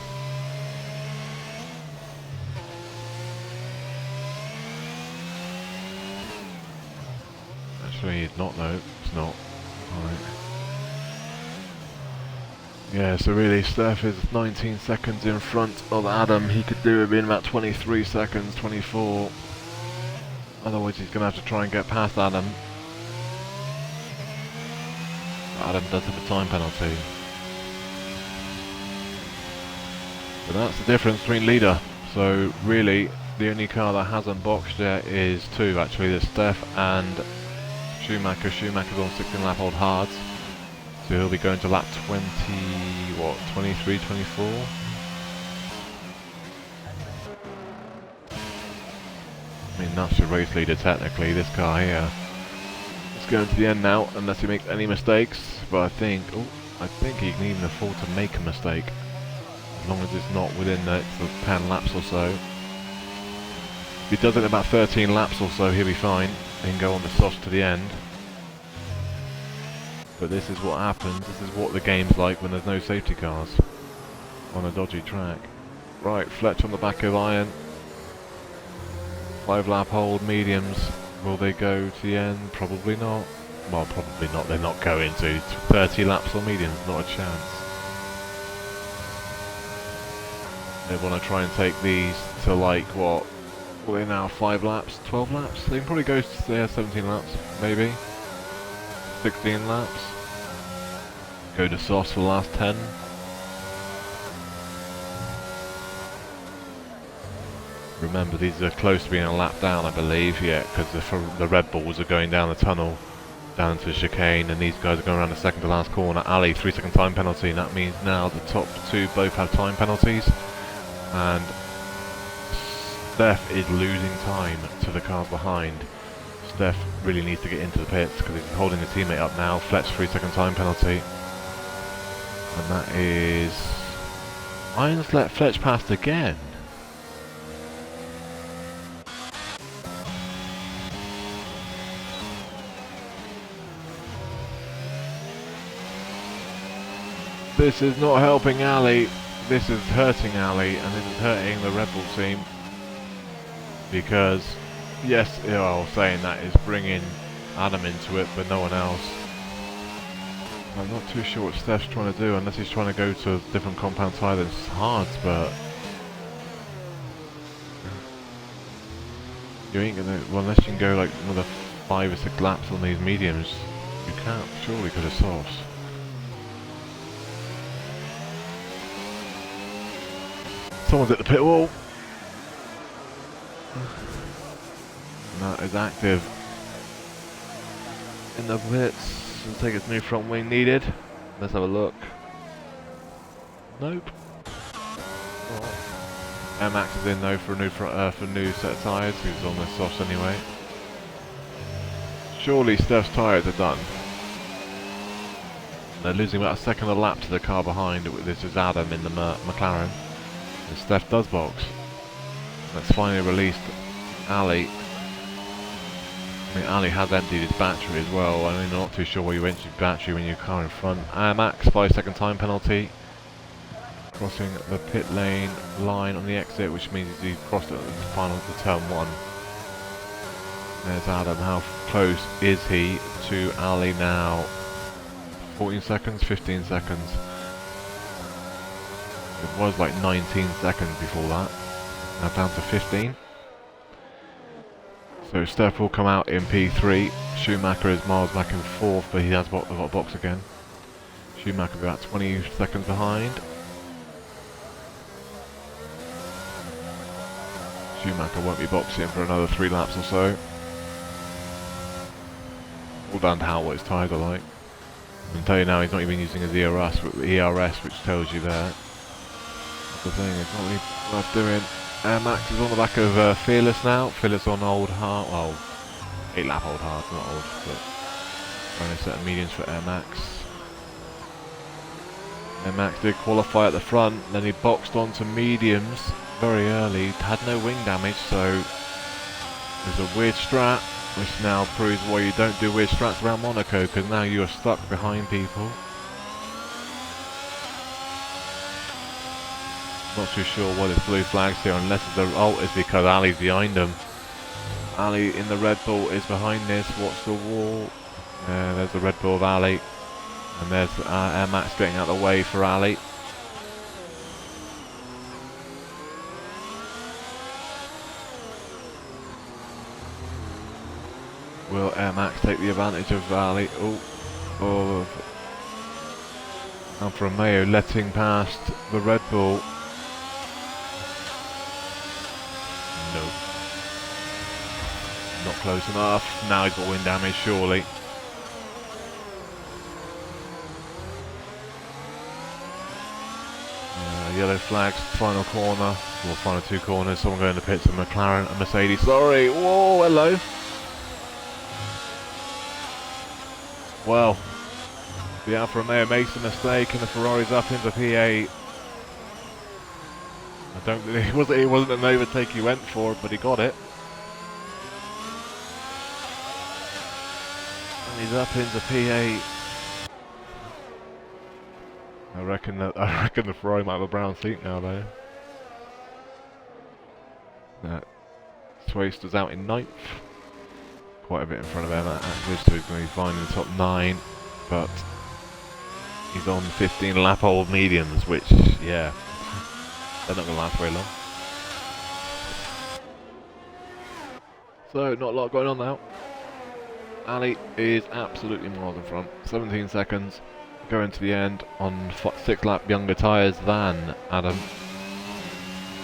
A: Actually, he's not though. It's not. Alright. Yeah, so really Steph is 19 seconds in front of Adam. He could do it in about 23 seconds, 24. Otherwise he's going to have to try and get past Adam. Adam does have a time penalty. But that's the difference between leader. So really, the only car that hasn't boxed yet is 2 actually. There's Steph and Schumacher. Schumacher's on 16 lap old hards. So he'll be going to lap 23, 24? I mean, that's your race leader technically, this car here. It's going to the end now, unless he makes any mistakes. But I think he can even afford to make a mistake. As long as it's not within the 10 laps or so. If he does it in about 13 laps or so, he'll be fine. He can go on the softs to the end. But this is what happens. This is what the game's like when there's no safety cars on a dodgy track. Right, Fletch on the back of Iron. 5 lap hold, mediums. Will they go to the end? Probably not. Well, probably not. They're not going to. 30 laps on mediums, not a chance. They want to try and take these to like, what? Well, they're now 5 laps, 12 laps? They can probably go to there 17 laps, maybe. 16 laps. Go to softs for the last 10. Remember, these are close to being a lap down, I believe, yeah, because the Red Bulls are going down the tunnel, down into the chicane, and these guys are going around the second to last corner. Ali, 3-second time penalty, and that means now the top 2 both have time penalties, and Steph is losing time to the cars behind. Steph really needs to get into the pits because he's holding his teammate up now. Fletch 3-second time penalty, and that is Irons let Fletch past again. This is not helping Ali, this is hurting Ali, and this is hurting the Red Bull team. Because, yes, well, saying that is bringing Adam into it, but no one else. I'm not too sure what Steph's trying to do, unless he's trying to go to a different compound tyre than hards, but... You ain't gonna, well, unless you can go like another 5 or 6 laps on these mediums, you can't, surely, because of softs. Someone's at the pit wall. That is active in the pits. We'll take its new front wing needed. Let's have a look. Nope. Oh. Max is in though for a new for new set of tyres. He was on the softs anyway. Surely Steph's tyres are done. They're losing about a second a lap to the car behind. This is Adam in the McLaren. And Steph does box. That's finally released Ali. I mean, Ali has emptied his battery as well. I mean, I'm not too sure where you empty your battery when your car in front. Max, 5-second time penalty. Crossing the pit lane line on the exit, which means he crossed it at the final to turn 1. There's Adam. How close is he to Ali now? 14 seconds, 15 seconds. It was like 19 seconds before that. Now down to 15. So Steph will come out in P3. Schumacher is miles back in 4th, but he has got a box again. Schumacher about 20 seconds behind. Schumacher won't be boxing for another 3 laps or so. All down to how what his tyres are like. I can tell you now he's not even using his ERS, which tells you that. The thing is not really worth doing. Max is on the back of Fearless now. Fearless on old hard, well, 8 lap old hard, not old, but trying a set of mediums for Air Max. Air Max did qualify at the front, then he boxed onto mediums very early. Had no wing damage, so there's a weird strat, which now proves why you don't do weird strats around Monaco, because now you are stuck behind people. Not too sure what is blue flags here, unless the ult is because Ali's behind him. Ali in the Red Bull is behind this. Watch the wall. There's the Red Bull of Ali. And there's Air Max getting out of the way for Ali. Will Air Max take the advantage of Ali? Oh. Alfa Romeo letting past the Red Bull. Nope. Not close enough. Now he's got wind damage, surely. Yellow flags, final corner, or final 2 corners. Someone going to pits, a McLaren, a Mercedes. Sorry. Whoa, hello. Well, the Alfa Romeo makes a mistake, and the Ferrari's up into P8. I don't. It wasn't an overtake he went for, but he got it. He's up into P8. I reckon the Ferrari might have a brown seat now though. Swaster's out in 9th. Quite a bit in front of Emma Active, so he's going to be fine in the top 9. But he's on 15 lap old mediums, which, yeah, they're not going to last very long. So, not a lot going on now. Ali is absolutely miles in front. 17 seconds. Going to the end on 6 lap younger tyres than Adam.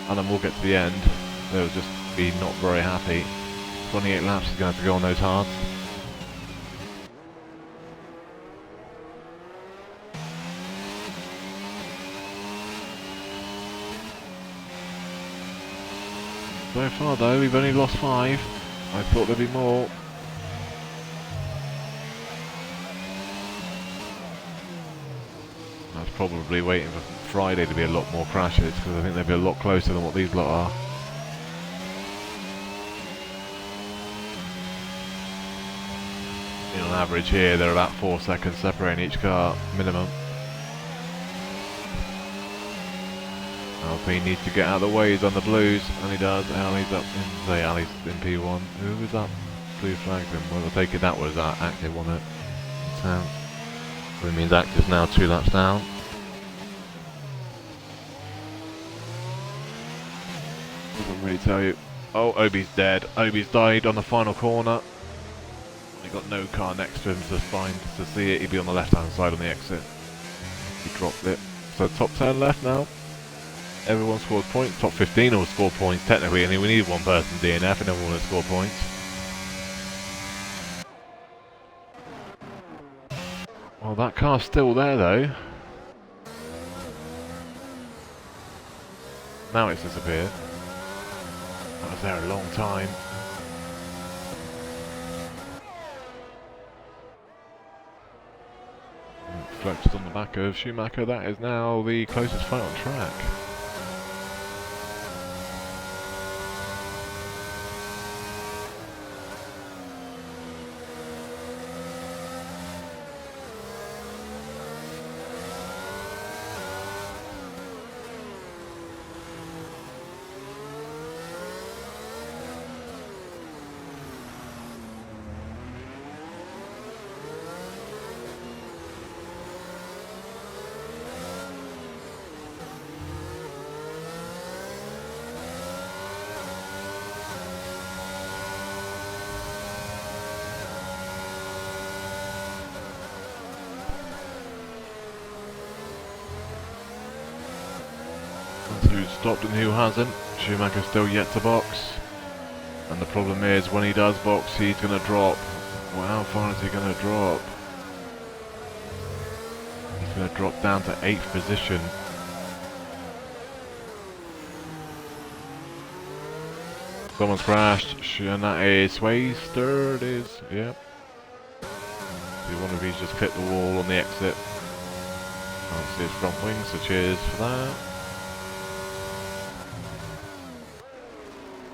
A: Adam will get to the end. They'll just be not very happy. 28 laps he's going to have to go on those hards. So far though, we've only lost 5. I thought there'd be more. I was probably waiting for Friday to be a lot more crashes, because I think they'd be a lot closer than what these lot are. On average here, they're about 4 seconds separating each car, minimum. Alpine needs to get out of the way, he's on the blues, and he does. Ali's up in, say Ali's in P1. Who was that blue flag then? Well, I take it that was Active, wasn't it? So it means Active's now 2 laps down. Doesn't really tell you. Oh, Obi's dead. Obi's died on the final corner. Got no car next to him to find to see it. He'd be on the left hand side on the exit. He dropped it. So top 10 left now. Everyone scores points. Top 15 will score points technically, and we need one person DNF and everyone will score points. Well, that car's still there though. Now it's disappeared. That was there a long time. Fletcher's on the back of Schumacher. That is now the closest fight on track. Who's stopped and who hasn't. Schumacher's still yet to box. And the problem is, when he does box, he's going to drop. Well, how far is he going to drop? He's going to drop down to 8th position. Someone's crashed, and that is Swaster, it is, yep. See, one of these just clipped the wall on the exit. Can't see his front wing, so cheers for that.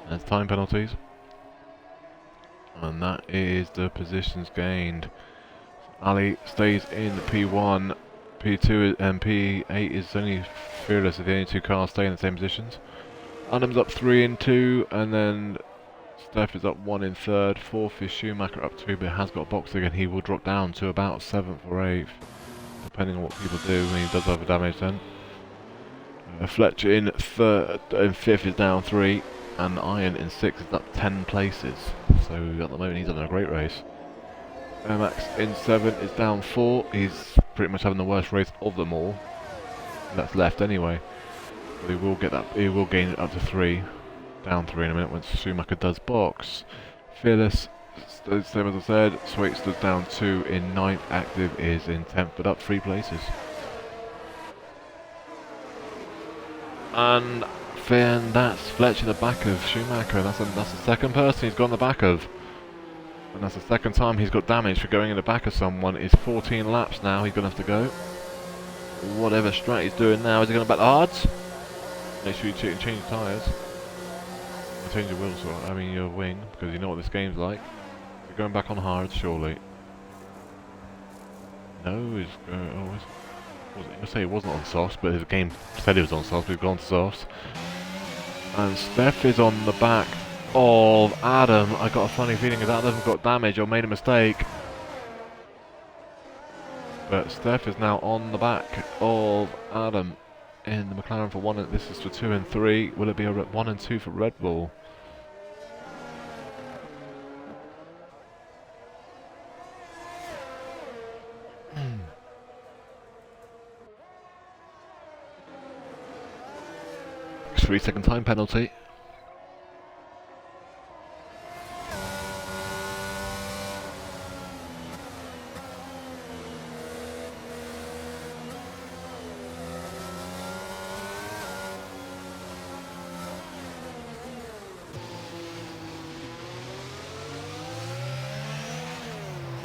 A: There's time penalties. And that is the positions gained. Ali stays in P1, P2 and P8 is only Fearless, are the only 2 cars stay in the same positions. Adam's up 3 in 2, and then Steph is up 1 in 3rd. 4th is Schumacher up 2, but has got box again. He will drop down to about 7th or 8th, depending on what people do when he does have a damage then. Fletcher in 3rd and 5th is down 3. And Iron in 6th is up 10 places. So at the moment he's having a great race. Max in 7 is down 4. He's pretty much having the worst race of them all. That's left anyway. But he will get that. He will gain it up to 3. Down 3 in a minute once Schumacher does box. Fearless, same as I said. Swaster's down 2 in 9th. Active is in 10th, but up 3 places. And that's Fletcher the back of Schumacher. That's the second person he's got in the back of. And that's the second time he's got damage for going in the back of someone. It's 14 laps now he's going to have to go. Whatever strat he's doing now. Is he going to back the hards? Make sure you change your tyres. Change your wheels, I mean your wing, because you know what this game's like. You're going back on hards, surely. No, I say it wasn't on softs, but his game said it was on softs. We've gone to softs. And Steph is on the back of Adam. I got a funny feeling that Adam got damaged or made a mistake. But Steph is now on the back of Adam in the McLaren for 1. This is for 2 and 3. Will it be a 1 and 2 for Red Bull? Three-second time penalty.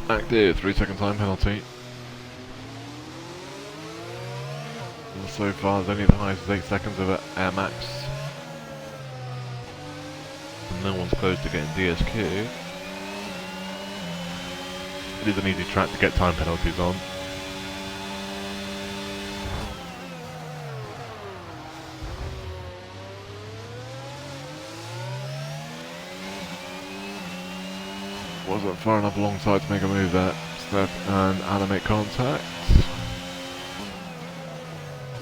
A: Active 3-second time penalty. And so far, there's only the highest is 8 seconds of Air Max. And no one's close to getting DSQ. It is an easy track to get time penalties on. Wasn't far enough alongside to make a move there. Steph and Adam make contact.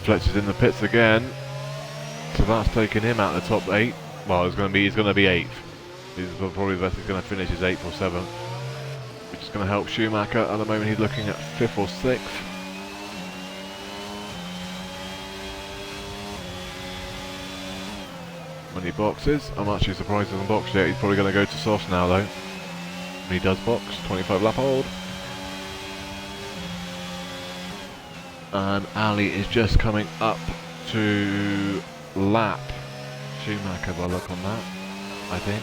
A: Fletcher's in the pits again, so that's taking him out of the top 8. Well, he's going to be 8th. He's probably the best he's going to finish is 8th or 7th, which is going to help Schumacher. At the moment, he's looking at 5th or 6th. When he boxes, I'm actually surprised he hasn't boxed yet. He's probably going to go to softs now, though. He does box, 25 lap hold. And Ali is just coming up to lap Schumacher by look on that, I think.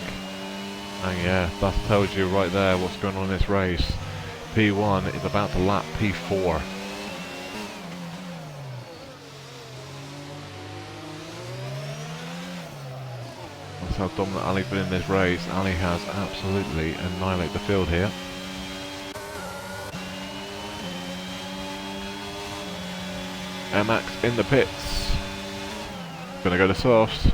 A: And yeah, that tells you right there what's going on in this race. P1 is about to lap P4. That's how dominant Ali's been in this race. Ali has absolutely annihilated the field here. Max in the pits. Gonna go to softs.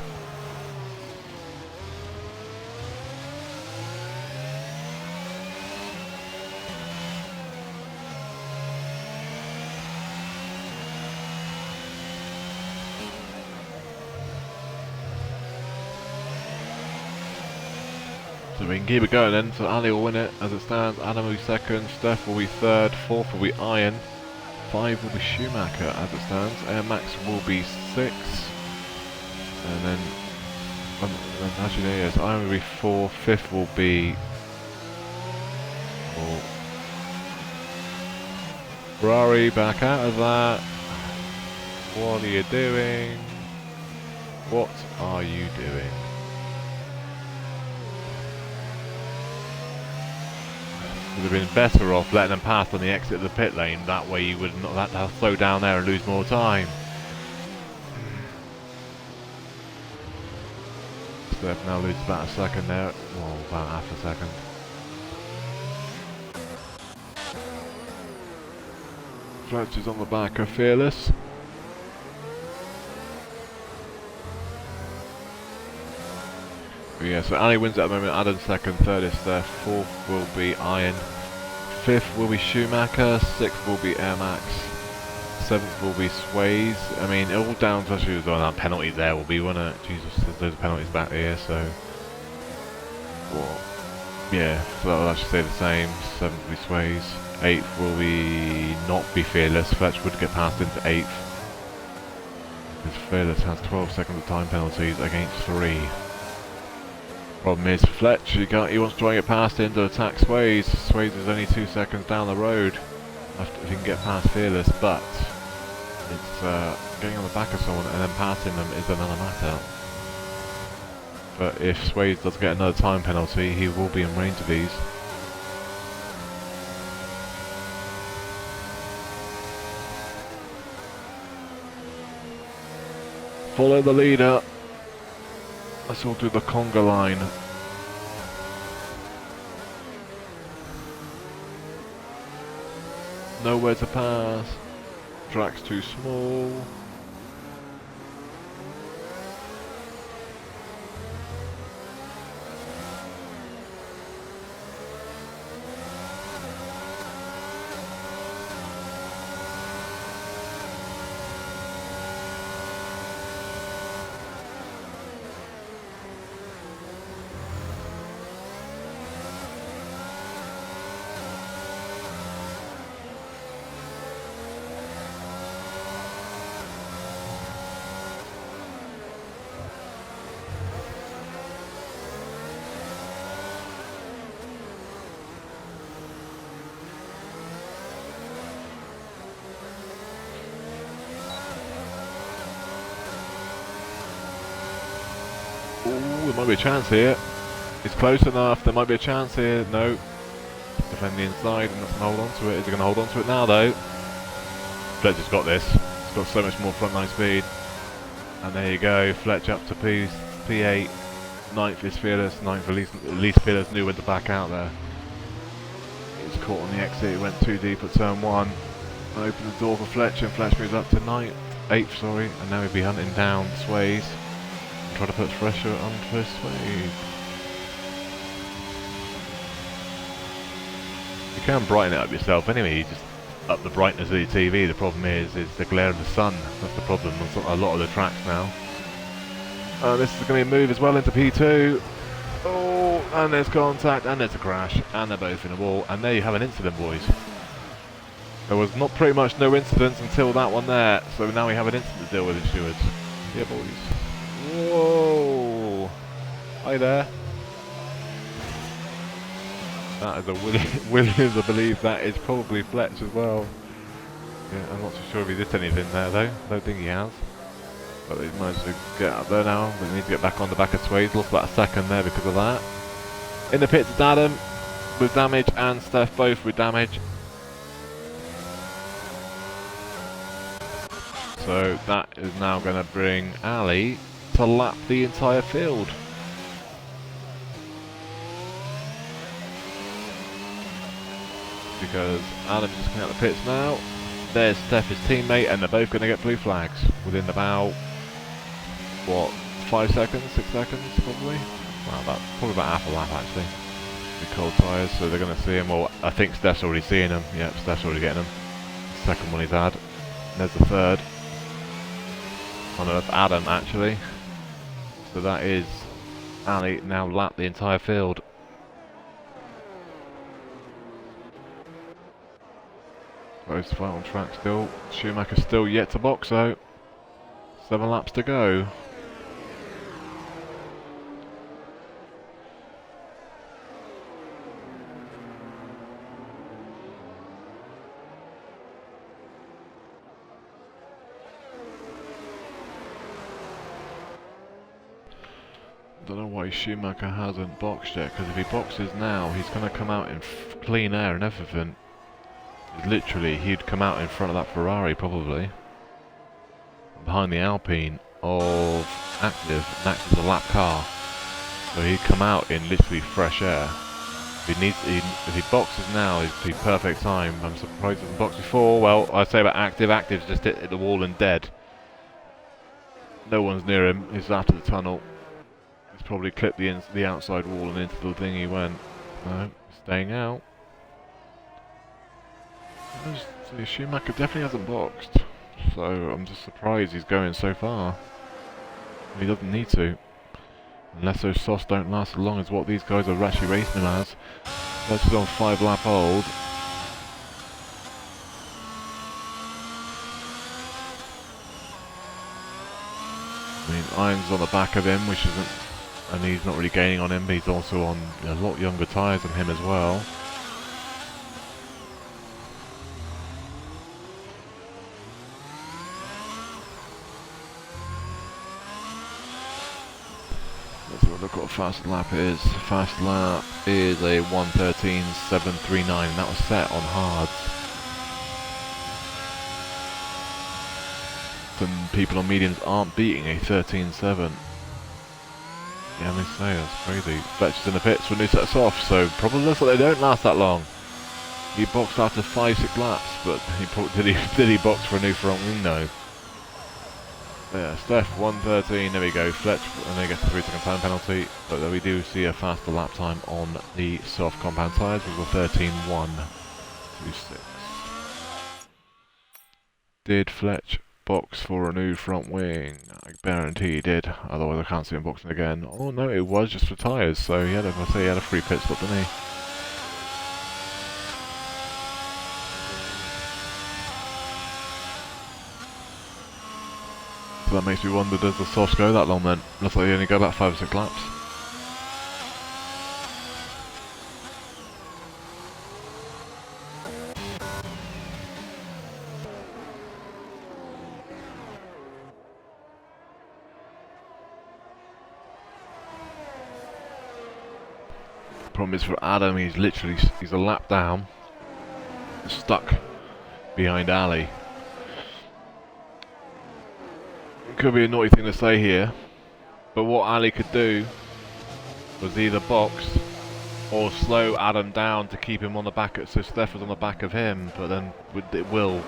A: So we can keep it going then. So Ali will win it as it stands. Adam will be 2nd. Steph will be 3rd. 4th will be Iron. 5 will be Schumacher as it stands. Air Max will be 6th. And then actually yes, Iron will be 4th. 5th will be Ferrari back out of that. What are you doing? What are you doing? Would have been better off letting them pass on the exit of the pit lane. That way you would not have to slow down there and lose more time. Steph now loses about a second there. Well, about half a second. Fletcher's on the back of Fearless. Yeah, so Ali wins at the moment. Adam 2nd, 3rd is there. 4th will be Iron. 5th will be Schumacher. 6th will be Air Max. 7th will be Sways. I mean, all down to actually that penalty there will be, won't it? Jesus, there's loads of penalties back here, so. Well, yeah, so that will actually stay the same. 7th will be Sways. 8th will be not be Fearless. Fletch would get passed into 8th. Because Fearless has 12 seconds of time penalties against 3. Problem is, Fletch, he wants to try and get past him to attack Sways. Sways is only 2 seconds down the road if he can get past Fearless, but it's getting on the back of someone and then passing them is another matter. But if Sways does get another time penalty, he will be in range of these. Follow the leader. Let's all do the conga line. nowhere to pass. Track's too small. Ooh, there might be a chance here. It's close enough, there might be a chance here. No. Defend the inside and not going to hold on to it. Is he going to hold on to it now though? Fletcher's got this. He's got so much more frontline speed. And there you go, Fletch up to P8. 9th is Fearless, 9th at least Fearless knew when to back out there. He was caught on the exit, he went too deep at turn 1. Opened the door for Fletcher, and Fletcher moves up to 8th, sorry. And now he'll be hunting down Sways. Try to put pressure on first Sway. You can brighten it up yourself anyway, you just up the brightness of your TV. The problem is the glare of the sun. That's the problem on a lot of the tracks now. This is going to be a move as well into P2. Oh, and there's contact, and there's a crash, and they're both in a wall, and there you have an incident, boys. There was not pretty much no incidents until that one there, so now we have an incident to deal with, stewards. Yeah, boys. Whoa! Hi there. That is a Williams, I believe that is probably Fletch as well. Yeah, I'm not too sure if he did anything there though. I don't think he has. But he's managed to get up there now. But he needs to get back on the back of Swade. Lost about a second there because of that. In the pits, Adam with damage and Steph both with damage. So that is now going to bring Ali to lap the entire field. Because Adam's just coming out the pits now. There's Steph, his teammate, and they're both going to get blue flags within about, what, 5 seconds, 6 seconds probably? Well, probably about half a lap actually. The cold tyres, so they're going to see him. Well, I think Steph's already seeing him. Yep, Steph's already getting him. Second one he's had. And there's the third. Oh no, that's Adam actually. So that is Ali now lapped the entire field. Both fight on track still. Schumacher's still yet to box though. 7 laps to go. Don't know why Schumacher hasn't boxed yet, because if he boxes now, he's going to come out in clean air and everything. Literally, he'd come out in front of that Ferrari probably. Behind the Alpine of Active. Max is a lap car. So he'd come out in literally fresh air. If he boxes now, it'd be perfect time. I'm surprised he hasn't boxed before. Well, I say about Active. Active's just hit the wall and dead. No one's near him. He's after the tunnel. He's probably clipped the outside wall and into the thing he went. No, staying out. So Schumacher definitely hasn't boxed, so I'm just surprised he's going so far. He doesn't need to, unless those softs don't last as long as what these guys are actually racing him as. That's on 5 lap old. I mean, Iron's on the back of him, which isn't, and he's not really gaining on him, but he's also on a lot younger tyres than him as well. Let's have a look what a fast lap is. Fast lap is a 1:13.739, and that was set on hards. Some people on mediums aren't beating a 13.7. Yeah, I say, that's crazy. Fletcher's in the pits for a new set of softs, so probably looks like they don't last that long. He boxed after 5-6 laps, but did he box for a new front wing? No. Yeah, Steph 113, there we go, Fletch, and they get a 3-second time penalty, but we do see a faster lap time on the soft compound tyres with a 13.126. Did Fletch box for a new front wing? I guarantee he did, otherwise I can't see him boxing again. Oh no, it was just for tyres, so he had a free pit stop, didn't he? So that makes me wonder, does the softs go that long then? Looks like they only go about 5 or 6 laps. Problem is for Adam, he's a lap down, stuck behind Ali. Could be a naughty thing to say here, but what Ali could do was either box or slow Adam down to keep him on the back, so Steph was on the back of him, but then it will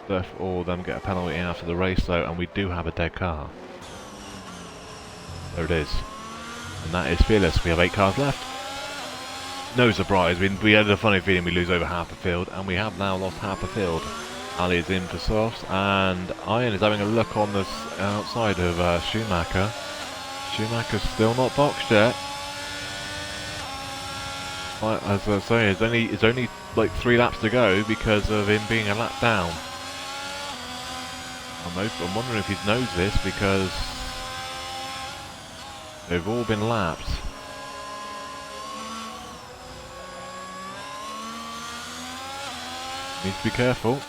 A: Steph or them get a penalty in after the race though, and we do have a dead car. There it is. And that is Fearless. We have 8 cars left. No surprise, we had a funny feeling we lose over half the field, and we have now lost half the field. Ali is in for softs, and Iron is having a look on the outside of Schumacher. Schumacher's still not boxed yet. As I say, it's only like 3 laps to go because of him being a lap down. I'm wondering if he knows this because they've all been lapped. Needs to be careful.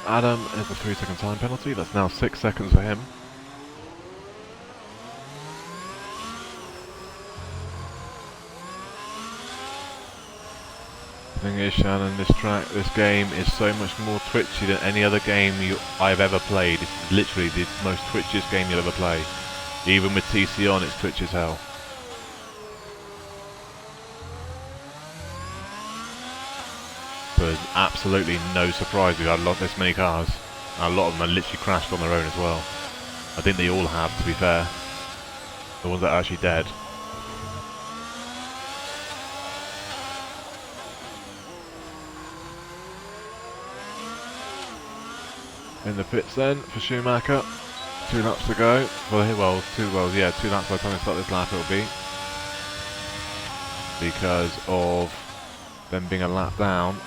A: Adam is a 3-second time penalty. That's now 6 seconds for him. The thing is, Shannon, this game is so much more twitchy than any other game I've ever played. It's literally the most twitchiest game you'll ever play. Even with TC on, it's twitchy as hell. So there's absolutely no surprise we've had this many cars. And a lot of them are literally crashed on their own as well. I think they all have, to be fair. The ones that are actually dead. In the pits then for Schumacher. 2 laps to go. Well, 2 laps by the time we start this lap it'll be. Because of them being a lap down.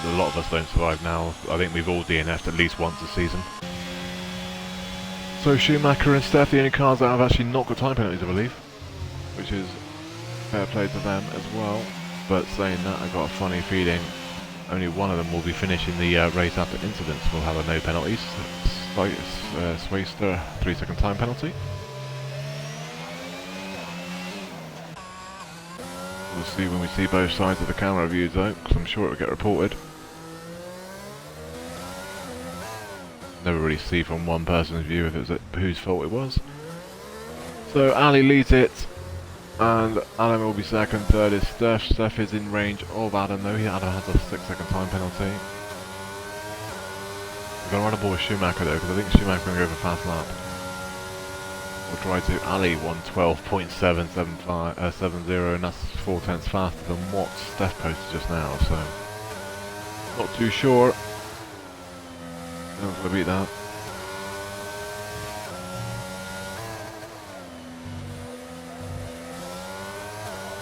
A: A lot of us don't survive now. I think we've all DNF'd at least once this season. So Schumacher and Steph, the only cars that have actually not got time penalties, I believe. Which is fair play to them as well. But saying that, I got a funny feeling only one of them will be finishing the race after incidents. Will have a no penalties. Swaster 3-second time penalty. We'll see when we see both sides of the camera views though, because I'm sure it will get reported. Never really see from one person's view if it was whose fault it was. So Ali leads it, and Adam will be second. Third is Steph. Steph is in range of Adam though. Adam has a 6-second time penalty. We're going to run a ball with Schumacher though, because I think Schumacher's going to go for fast lap. We'll try to Ali 112.770, and that's 4/10 faster than what Steph posted just now. So not too sure. I'm going to beat that.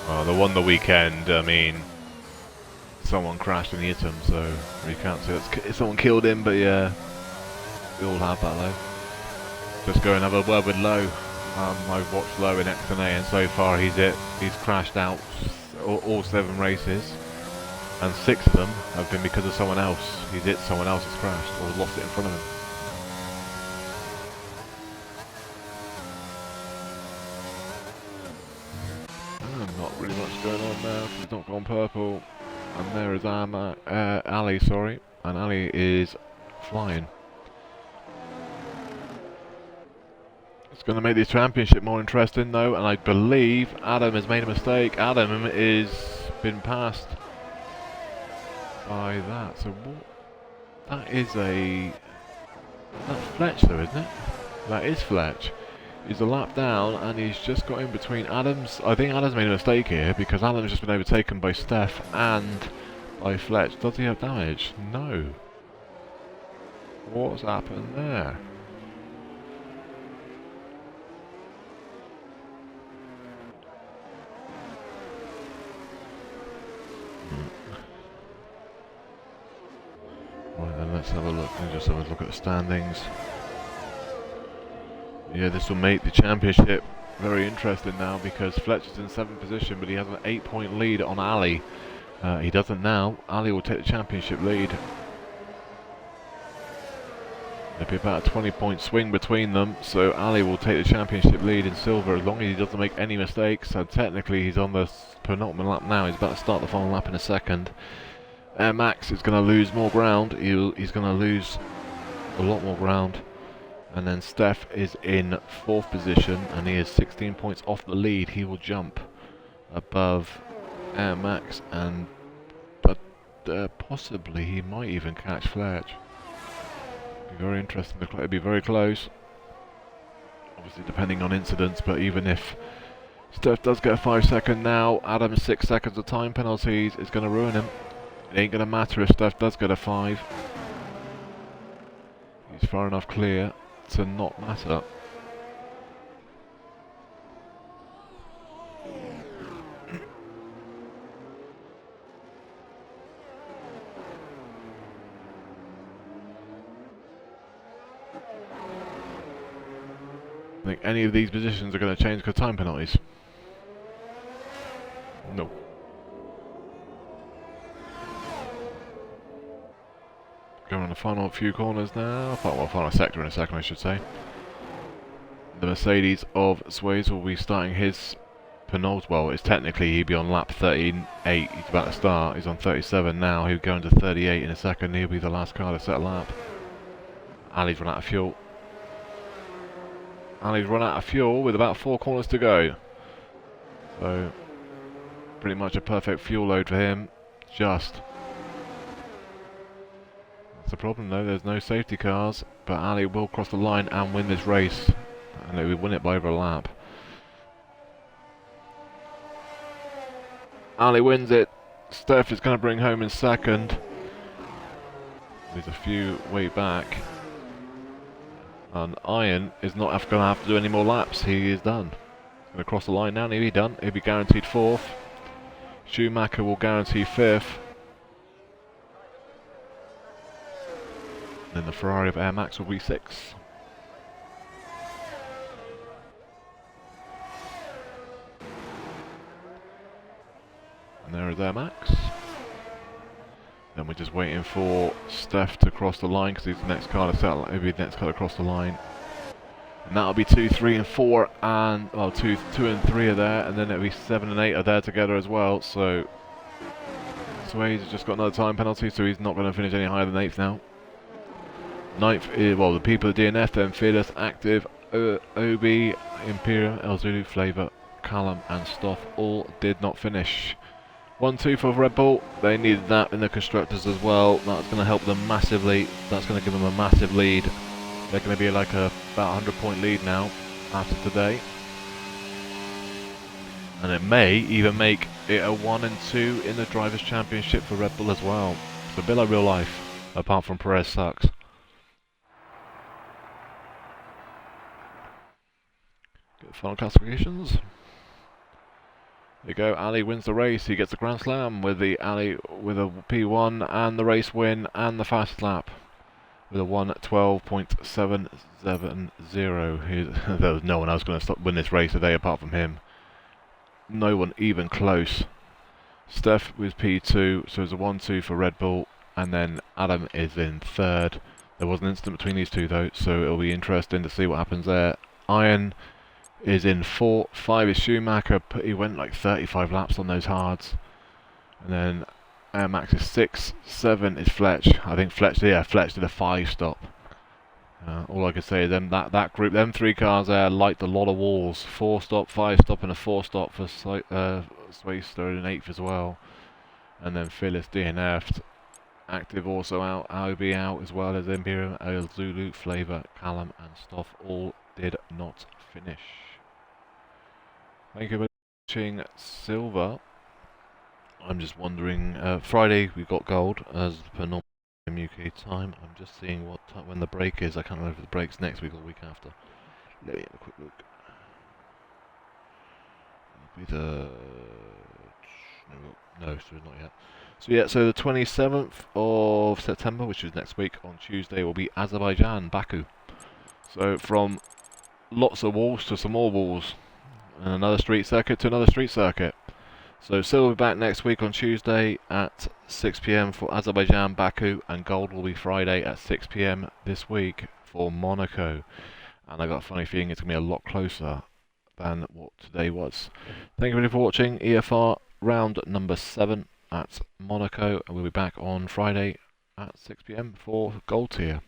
A: Well, the one the weekend, I mean, someone crashed and he hit him, so we can't say someone killed him, but yeah, we all have that though. Just go and have a word with Lowe. I've watched Lowe in Xtreme, and so far he's crashed out all 7 races. And 6 of them have been because of someone else. He's hit someone else has crashed or lost it in front of him. Not really much going on there. He's not gone purple. And there is Ali, sorry. And Ali is flying. It's going to make the championship more interesting though, and I believe Adam has made a mistake. Adam is been passed by that. So what? That is that's Fletch though, isn't it? That is Fletch. He's a lap down and he's just got in between Adams. I think Adams made a mistake here because Adams just been overtaken by Steph and by Fletch. Does he have damage? No. What's happened there? Right then, let's have a look. Just have a look at the standings. Yeah, this will make the championship very interesting now because Fletch is in 7th position, but he has an 8-point lead on Ali. He doesn't now. Ali will take the championship lead. There'll be about a 20-point swing between them, so Ali will take the championship lead in silver as long as he doesn't make any mistakes. So technically he's on the penultimate lap now. He's about to start the final lap in a second. Max is going to lose more ground. He's going to lose a lot more ground. And then Steph is in 4th position and he is 16 points off the lead. He will jump above Max and possibly he might even catch Fletch. Be very interesting. It'll be very close. Obviously depending on incidents, but even if Steph does get a 5-second now, Adam's 6 seconds of time penalties is going to ruin him. It ain't going to matter if Steph does get a 5. He's far enough clear to not matter. I think any of these positions are going to change because time penalties. No. Going on the final few corners now. Well, final sector in a second, I should say. The Mercedes of Swayze will be starting his penultimate. Well, it's technically he'd be on lap 38. He's about to start. He's on 37 now. He'll go into 38 in a second. He'll be the last car to set a lap. Ali's run out of fuel. Ali's run out of fuel with about 4 corners to go. So, pretty much a perfect fuel load for him. Just. That's the problem though, there's no safety cars, but Ali will cross the line and win this race. And he will win it by over a lap. Ali wins it. Steph is going to bring home in second. There's a few way back. And Iron is not going to have to do any more laps. He is done. He's going to cross the line now and he'll be done. He'll be guaranteed 4th. Schumacher will guarantee 5th. Then the Ferrari of Air Max will be 6th. And there is Air Max. Then we're just waiting for Steph to cross the line because he's the next car to settle. He'll be the next car to cross the line. And that'll be 2, 3 and 4 and well 2 and 3 are there, and then it'll be 7 and 8 are there together as well. So Swayze has just got another time penalty, so he's not going to finish any higher than 8th now. 9th is, well, the people of DNF, then Fearless, Active, Obi, Imperial, El Zulu, Flavor, Callum and Stoff all did not finish. 1-2 for Red Bull. They needed that in the constructors as well. That's going to help them massively. That's going to give them a massive lead. They're going to be like about 100-point lead now after today. And it may even make it a 1 and 2 in the Drivers' Championship for Red Bull as well. It's a bit like real life, apart from Perez sucks. Get the final classifications. There you go, Ali wins the race. He gets the Grand Slam with the Ali with a P1 and the race win and the fast lap with a 1:12.770. There was no one else going to win this race today apart from him. No one even close. Steph with P2, so it's a 1-2 for Red Bull, and then Adam is in 3rd. There was an incident between these two though, so it'll be interesting to see what happens there. Iron is in 4, 5 is Schumacher, he went like 35 laps on those hards. And then Air Max is 6, 7 is Fletch. I think Fletch did a 5 stop. All I can say is that group, them 3 cars there, light a lot of walls. 4 stop, 5 stop, and a 4 stop for Swayster in 8th as well. And then Phyllis DNF'd. Active also out, Aobi out, as well as Imperium, El Zulu, Flavor, Callum, and Stoff all did not finish. Thank you for watching Silver. I'm just wondering, Friday we got gold as per normal UK time. I'm just seeing what time, when the break is. I can't remember if the break's next week or the week after. Let me have a quick look. It'll be the... No, so not yet. So yeah, so the 27th of September, which is next week, on Tuesday, will be Azerbaijan, Baku. So from lots of walls to some more walls, and another street circuit to another street circuit. So Silver will be back next week on Tuesday at 6 PM for Azerbaijan, Baku, and Gold will be Friday at 6 PM this week for Monaco. And I got a funny feeling it's going to be a lot closer than what today was. Thank you everybody for watching EFR round number 7 at Monaco, and we'll be back on Friday at 6 PM for Gold Tier.